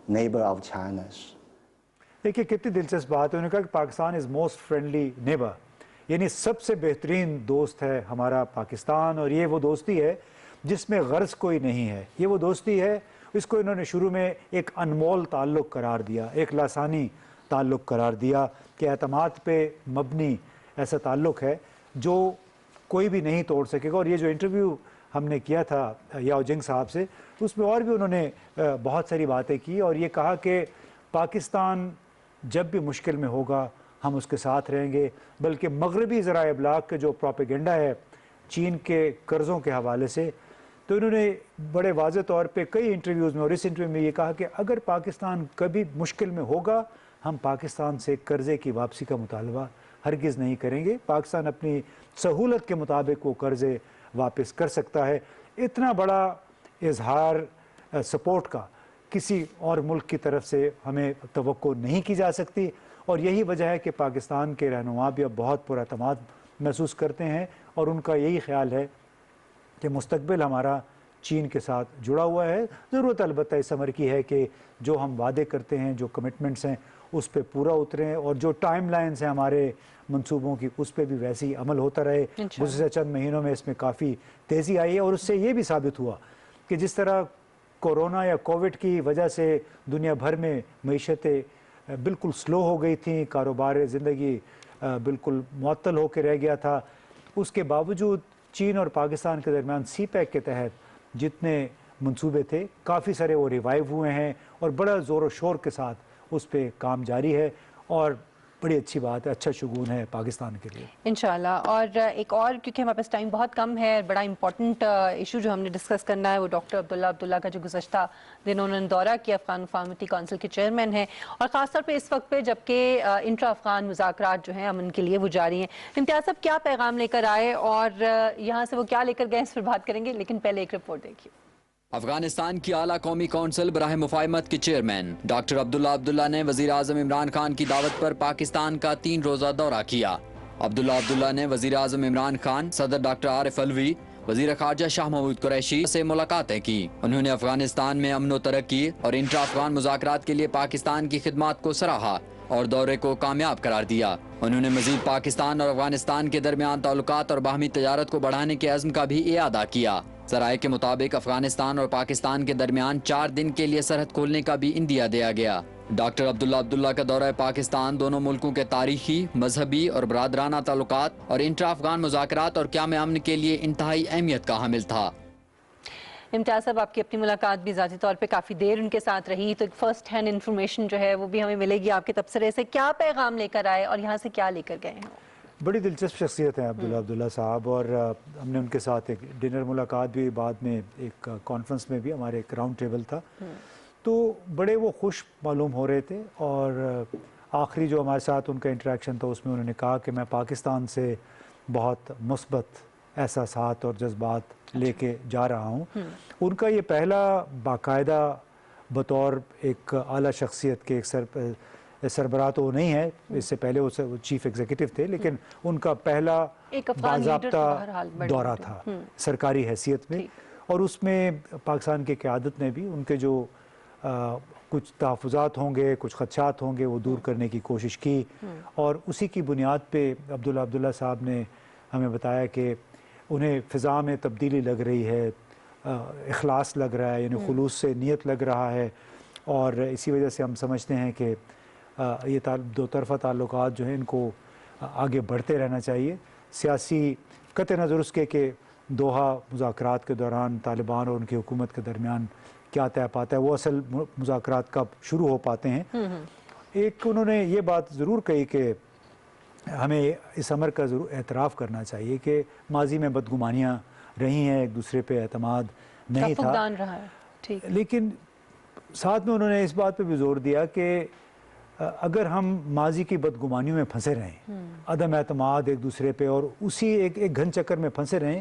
neighbor of China's. देखिए कितनी दिलचस्प बात है, उन्होंने कहा कि Pakistan is most friendly neighbour, यानी सबसे बेहतरीन दोस्त है हमारा पाकिस्तान, और ये वो दोस्ती है जिसमें गर्ज कोई नहीं है। ये वो दोस्ती है, इसको इन्होंने शुरू में एक अनमोल ताल्लुक़ करार दिया, एक लासानी ताल्लुक़ करार दिया कि एतमाद पे मबनी ऐसा ताल्लुक़ है जो कोई भी नहीं तोड़ सकेगा। और ये जो इंटरव्यू हमने किया था याओजिंग साहब से, उसमें और भी उन्होंने बहुत सारी बातें की और ये कहा कि पाकिस्तान जब भी मुश्किल में होगा हम उसके साथ रहेंगे, बल्कि मगरबी ज़राए इब्लाग के जो प्रोपेगेंडा है चीन के कर्ज़ों के हवाले से, तो इन्होंने बड़े वाज़े तौर पे कई इंटरव्यूज़ में और इस इंटरव्यू में ये कहा कि अगर पाकिस्तान कभी मुश्किल में होगा हम पाकिस्तान से कर्ज़े की वापसी का मुतालबा हरगिज़ नहीं करेंगे। पाकिस्तान अपनी सहूलत के मुताबिक वो कर्ज़े वापस कर सकता है। इतना बड़ा इजहार सपोर्ट का किसी और मुल्क की तरफ से हमें तवक्को नहीं की जा सकती, और यही वजह है कि पाकिस्तान के रहनुमा भी अब बहुत पुरअतमाद महसूस करते हैं और उनका यही ख्याल है कि मुस्तकबिल हमारा चीन के साथ जुड़ा हुआ है। ज़रूरत अलबत्ता इस अमर की है कि जो हम वादे करते हैं, जो कमिटमेंट्स हैं, उस पर पूरा उतरें और जो टाइम लाइन्स हैं हमारे मंसूबों की, उस पर भी वैसे ही अमल होता रहे। गुज़श्ता चंद महीनों में इसमें काफ़ी तेज़ी आई है और उससे ये भी साबित हुआ कि जिस तरह कोरोना या कोविड की वजह से दुनिया भर में मईशतें बिल्कुल स्लो हो गई थी, कारोबार ज़िंदगी बिल्कुल मुअत्तल होकर रह गया था, उसके बावजूद चीन और पाकिस्तान के दरमियान CPEC के तहत जितने मंसूबे थे काफ़ी सारे वो रिवाइव हुए हैं और बड़ा ज़ोर व शोर के साथ उस पर काम जारी है और बड़ी अच्छी बात है, अच्छा शुगून है पाकिस्तान के लिए इंशाल्लाह। और एक और, क्योंकि हमारे पास टाइम बहुत कम है, बड़ा इंपॉर्टेंट इशू जो हमने डिस्कस करना है वो डॉक्टर अब्दुल्ला का जो गुज़श्ता दिनों उन्होंने दौरा किया, अफ़गान मुफ़ाहमती कौंसिल के चेयरमैन हैं और ख़ासतौर पे इस वक्त पे जबकि इंट्रा अफ़गान मुज़ाकरात जो हैं अमन के लिए वो जारी हैं। इम्तियाज़ साहब क्या पैगाम लेकर आए और यहाँ से वो क्या लेकर गए, इस पर बात करेंगे, लेकिन पहले एक रिपोर्ट देखिए। अफगानिस्तान की आला कौमी कौंसिल बराह मुफाहमत के चेयरमैन डॉक्टर अब्दुल्ला ने वज़ीर आज़म इमरान खान की दावत पर पाकिस्तान का 3 रोज़ा दौरा किया। अब्दुल्ला ने वज़ीर आज़म इमरान खान, सदर डॉक्टर आरिफ अलवी, वज़ीर ख़ारजा शाह महमूद कुरैशी से मुलाकातें की। उन्होंने अफगानिस्तान में अमन व तरक्की और इंट्रा अफगान मुज़ाकरात के लिए पाकिस्तान की खिदमात को सराहा और दौरे को कामयाब करार दिया। उन्होंने मज़ीद पाकिस्तान और अफगानिस्तान के दरमियान ताल्लुकात और बाहमी तजारत को बढ़ाने के अज़्म का भी इआदा किया। ज़राए के मुताबिक अफगानिस्तान और पाकिस्तान के दरमियान 4 दिन के लिए सरहद खोलने का भी इंदिया दिया गया। डॉक्टर अब्दुल्ला का दौरा पाकिस्तान दोनों मुल्कों के तारीखी, मजहबी और बरादराना ताल्लुकात और इंट्रा अफगान मुज़ाकरात और क़याम अमन के लिए इंतहाई अहमियत का हामिल था। इम्तियाज़ साहब, आपकी अपनी मुलाकात भी ज़ाती तौर पे काफ़ी देर उनके साथ रही, तो एक फ़र्स्ट हैंड इन्फॉर्मेशन जो है वो भी हमें मिलेगी आपके तबसरे से। क्या पैगाम लेकर आए और यहाँ से क्या लेकर गए हैं? बड़ी दिलचस्प शख्सियत है अब्दुल्ला साहब, और हमने उनके साथ एक डिनर मुलाकात भी, बाद में एक कॉन्फ्रेंस में भी हमारे एक राउंड टेबल था, तो बड़े वो खुश मालूम हो रहे थे। और आखिरी जो हमारे साथ उनका इंटरेक्शन था उसमें उन्होंने कहा कि मैं पाकिस्तान से बहुत मुस्बत एहसासात और जज्बात लेके जा रहा हूँ। उनका ये पहला बाकायदा बतौर एक आला शख्सियत के एक सरबराह तो नहीं है, इससे पहले वो चीफ एग्जीक्यूटिव थे, लेकिन उनका पहला बाज़ाब्ता दौरा था सरकारी हैसियत में, और उसमें पाकिस्तान की क़यादत ने भी उनके जो कुछ तहफ़्फ़ुज़ात होंगे, कुछ ख़दशात होंगे, वो दूर करने की कोशिश की। और उसी की बुनियाद पे अब्दुल्ला साहब ने हमें बताया कि उन्हें फ़िज़ा में तब्दीली लग रही है, इखलास लग रहा है, यानी खुलूस से नीयत लग रहा है, और इसी वजह से हम समझते हैं कि ये दो तरफ़ा ताल्लुकात जो हैं इनको आगे बढ़ते रहना चाहिए। सियासी कत नज़र उसके कि دوحہ مذاکرات کے دوران طالبان اور ان کی حکومت کے درمیان کیا طے پاتا ہے، وہ اصل مذاکرات کب شروع ہو پاتے ہیں۔ ایک انہوں نے یہ بات ضرور کہی کہ ہمیں اس امر کا ضرور اعتراف کرنا چاہیے کہ ماضی میں بدگمانیاں رہی ہیں، ایک دوسرے پہ اعتماد نہیں تھا، فقدان رہا ہے، ٹھیک، لیکن ساتھ میں انہوں نے اس بات پہ بھی زور دیا کہ اگر ہم ماضی کی بدگمانیوں میں پھنسے رہیں، عدم اعتماد ایک دوسرے پہ، اور اسی ایک گھن چکر میں پھنسے رہیں،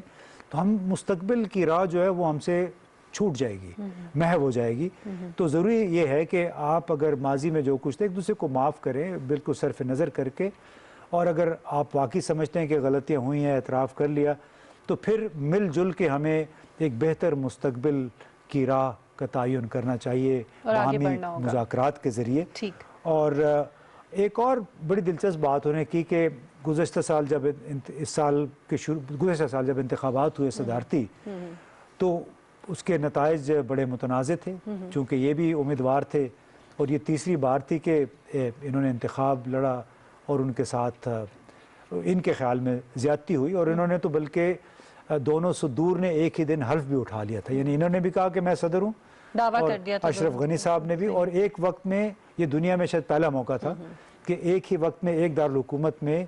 تو ہم مستقبل کی راہ جو ہے وہ ہم سے چھوٹ جائے گی، محو ہو جائے گی۔ تو ضروری یہ ہے کہ آپ اگر ماضی میں جو کچھ تھے ایک دوسرے کو معاف کریں، بالکل صرف نظر کر کے، اور اگر آپ واقعی سمجھتے ہیں کہ غلطیاں ہوئی ہیں، اعتراف کر لیا، تو پھر مل جل کے ہمیں ایک بہتر مستقبل کی راہ کا تعین کرنا چاہیے باہمی مذاکرات کے ذریعے۔ ٹھیک، اور ایک اور بڑی دلچسپ بات انہوں نے کی کہ گزشتہ سال جب گزشتہ سال جب انتخابات ہوئے صدارتی، تو اس کے نتائج بڑے متنازع تھے، چونکہ یہ بھی امیدوار تھے اور یہ تیسری بار تھی کہ انہوں نے انتخاب لڑا اور ان کے ساتھ ان کے خیال میں زیادتی ہوئی، اور انہوں نے تو بلکہ دونوں صدور نے ایک ہی دن حلف بھی اٹھا لیا تھا، یعنی انہوں نے بھی کہا کہ میں صدر ہوں، دعویٰ اور کر دیا تھا اشرف غنی صاحب نے بھی، اور ایک وقت میں یہ دنیا میں شاید پہلا موقع تھا کہ ایک ہی وقت میں ایک دارالحکومت میں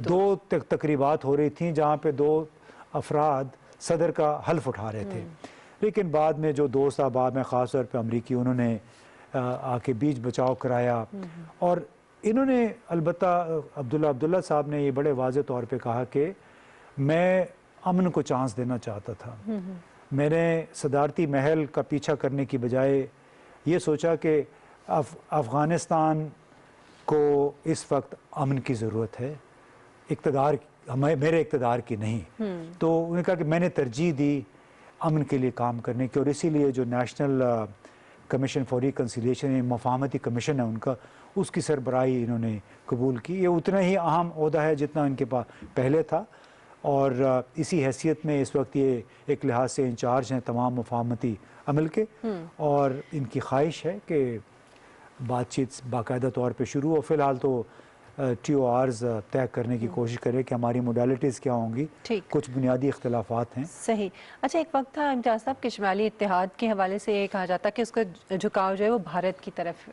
دو تقریبات ہو رہی تھیں جہاں پہ دو افراد صدر کا حلف اٹھا رہے تھے۔ لیکن بعد میں جو دوست احباب ہیں، خاص طور پہ امریکی، انہوں نے آ کے بیچ بچاؤ کرایا، اور انہوں نے البتہ عبداللہ صاحب نے یہ بڑے واضح طور پہ کہا کہ میں امن کو چانس دینا چاہتا تھا، میں نے صدارتی محل کا پیچھا کرنے کی بجائے یہ سوچا کہ افغانستان کو اس وقت امن کی ضرورت ہے، میرے اقتدار کی نہیں۔ تو انہوں نے کہا کہ میں نے ترجیح دی امن کے لیے کام کرنے کی، اور اسی لیے جو نیشنل کمیشن فار ریکنسیلیشن، مفاہمتی کمیشن ہے ان کا، اس کی سربراہی انہوں نے قبول کی۔ یہ اتنا ہی اہم عہدہ ہے جتنا ان کے پاس پہلے تھا، اور اسی حیثیت میں اس وقت یہ ایک لحاظ سے انچارج ہیں تمام مفاہمتی عمل کے، اور ان کی خواہش ہے کہ بات چیت باقاعدہ طور پہ شروع ہو۔ فی الحال تو ٹی او آرز طے کرنے کی کوشش کرے کہ ہماری موڈیلٹیز کیا ہوں گی، کچھ بنیادی اختلافات ہیں۔ صحیح۔ اچھا، ایک وقت تھا امتیاز صاحب کہ شمالی اتحاد کے حوالے سے یہ کہا جاتا کہ اس کا جھکاؤ جو ہے وہ بھارت کی طرف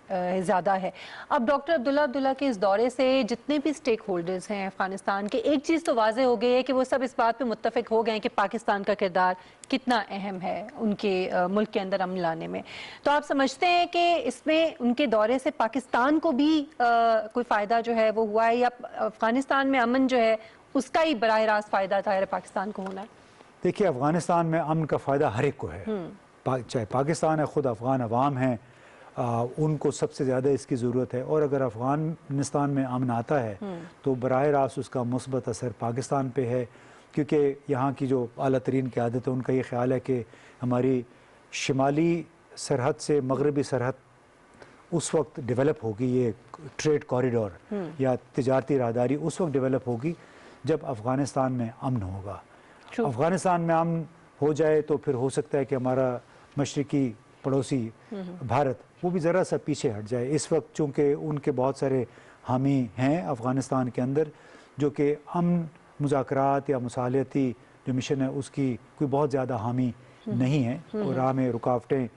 زیادہ ہے۔ اب ڈاکٹر عبداللہ کے اس دورے سے جتنے بھی سٹیک ہولڈرز ہیں افغانستان کے، ایک چیز تو واضح ہو گئی ہے کہ وہ سب اس بات پہ متفق ہو گئے ہیں کہ پاکستان کا کردار کتنا اہم ہے ان کے ملک کے اندر امن لانے میں۔ تو آپ سمجھتے ہیں کہ اس میں ان کے دورے سے پاکستان کو بھی کوئی فائدہ جو ہے وہ ہوا ہے، یا افغانستان میں امن جو ہے اس کا ہی براہ راست فائدہ ظاہر پاکستان کو ہونا ہے؟ دیکھیے، افغانستان میں امن کا فائدہ ہر ایک کو ہے، چاہے پاکستان ہے، خود افغان عوام ہیں، ان کو سب سے زیادہ اس کی ضرورت ہے، اور اگر افغانستان میں امن آتا ہے تو براہ راست اس کا مثبت اثر پاکستان پہ ہے، کیونکہ یہاں کی جو اعلیٰ ترین قیادت ہے ان کا یہ خیال ہے کہ ہماری شمالی سرحد سے مغربی سرحد اس وقت ڈیولپ ہوگی، یہ ٹریڈ کوریڈور یا تجارتی راہداری اس وقت ڈیولپ ہوگی جب افغانستان میں امن ہوگا۔ افغانستان میں امن ہو جائے تو پھر ہو سکتا ہے کہ ہمارا مشرقی پڑوسی بھارت وہ بھی ذرا سا پیچھے ہٹ جائے۔ اس وقت چونکہ ان کے بہت سارے حامی ہیں افغانستان کے اندر جو کہ امن مذاکرات یا مصالحتی جو مشن ہے اس کی کوئی بہت زیادہ حامی نہیں ہے، اور راہ میں رکاوٹیں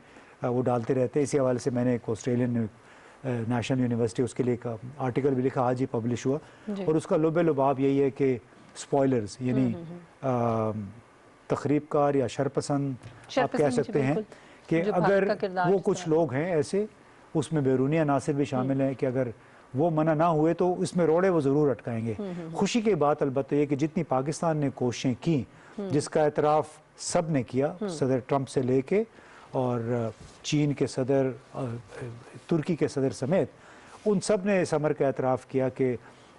وہ ڈالتے رہتے ہیں۔ اسی حوالے سے میں نے ایک آسٹریلین نیشنل یونیورسٹی اس کے لیے ایک آرٹیکل بھی لکھا، آج ہی پبلش ہوا، اور اس کا لب لباب یہی ہے کہ سپوائلرز یعنی تخریب کار یا شرپسند آپ کہہ سکتے ہیں، کہ اگر وہ کچھ لوگ ہیں ایسے، اس میں بیرونی عناصر بھی شامل ہیں، کہ اگر وہ منع نہ ہوئے تو اس میں روڑے وہ ضرور اٹکائیں گے۔ خوشی کی بات البتہ یہ کہ جتنی پاکستان نے کوششیں کی، جس کا اعتراف سب نے کیا، صدر ٹرمپ سے لے کے اور چین کے صدر، ترکی کے صدر سمیت، ان سب نے اس امر کا اعتراف کیا کہ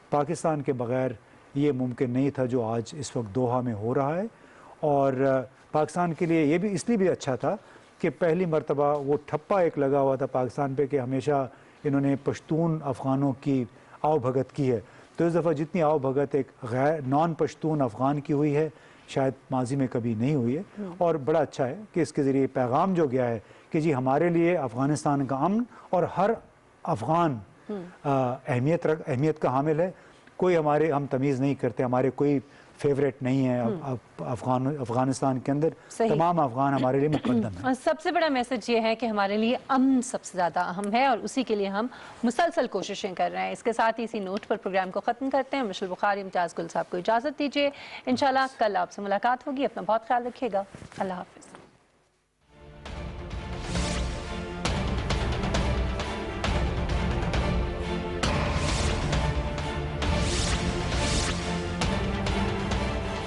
پاکستان کے بغیر یہ ممکن نہیں تھا جو آج اس وقت دوحہ میں ہو رہا ہے۔ اور پاکستان کے لیے یہ بھی اس لیے بھی اچھا تھا کہ پہلی مرتبہ وہ ٹھپا ایک لگا ہوا تھا پاکستان پہ کہ ہمیشہ انہوں نے پشتون افغانوں کی آؤ بھگت کی ہے، تو اس دفعہ جتنی آؤ بھگت ایک غیر نان پشتون افغان کی ہوئی ہے شاید ماضی میں کبھی نہیں ہوئی ہے، اور بڑا اچھا ہے کہ اس کے ذریعے پیغام جو گیا ہے کہ جی ہمارے لیے افغانستان کا امن اور ہر افغان اہمیت کا حامل ہے، کوئی ہم تمیز نہیں کرتے، ہمارے کوئی फेवरेट नहीं है अफगानिस्तान के अंदर। तमाम अफगान हमारे लिए मुकद्दम है। और सबसे बड़ा मैसेज ये है कि हमारे लिए अमन सबसे ज़्यादा अहम है और उसी के लिए हम मुसलसल कोशिशें कर रहे हैं। इसके साथ ही इसी नोट पर प्रोग्राम को ख़त्म करते हैं। मिशेल बुखारी, इम्तियाज़ गुल साहब को इजाज़त दीजिए। इंशाल्लाह कल आपसे मुलाकात होगी। अपना बहुत ख्याल रखिएगा। अल्लाह हाफ़िज़।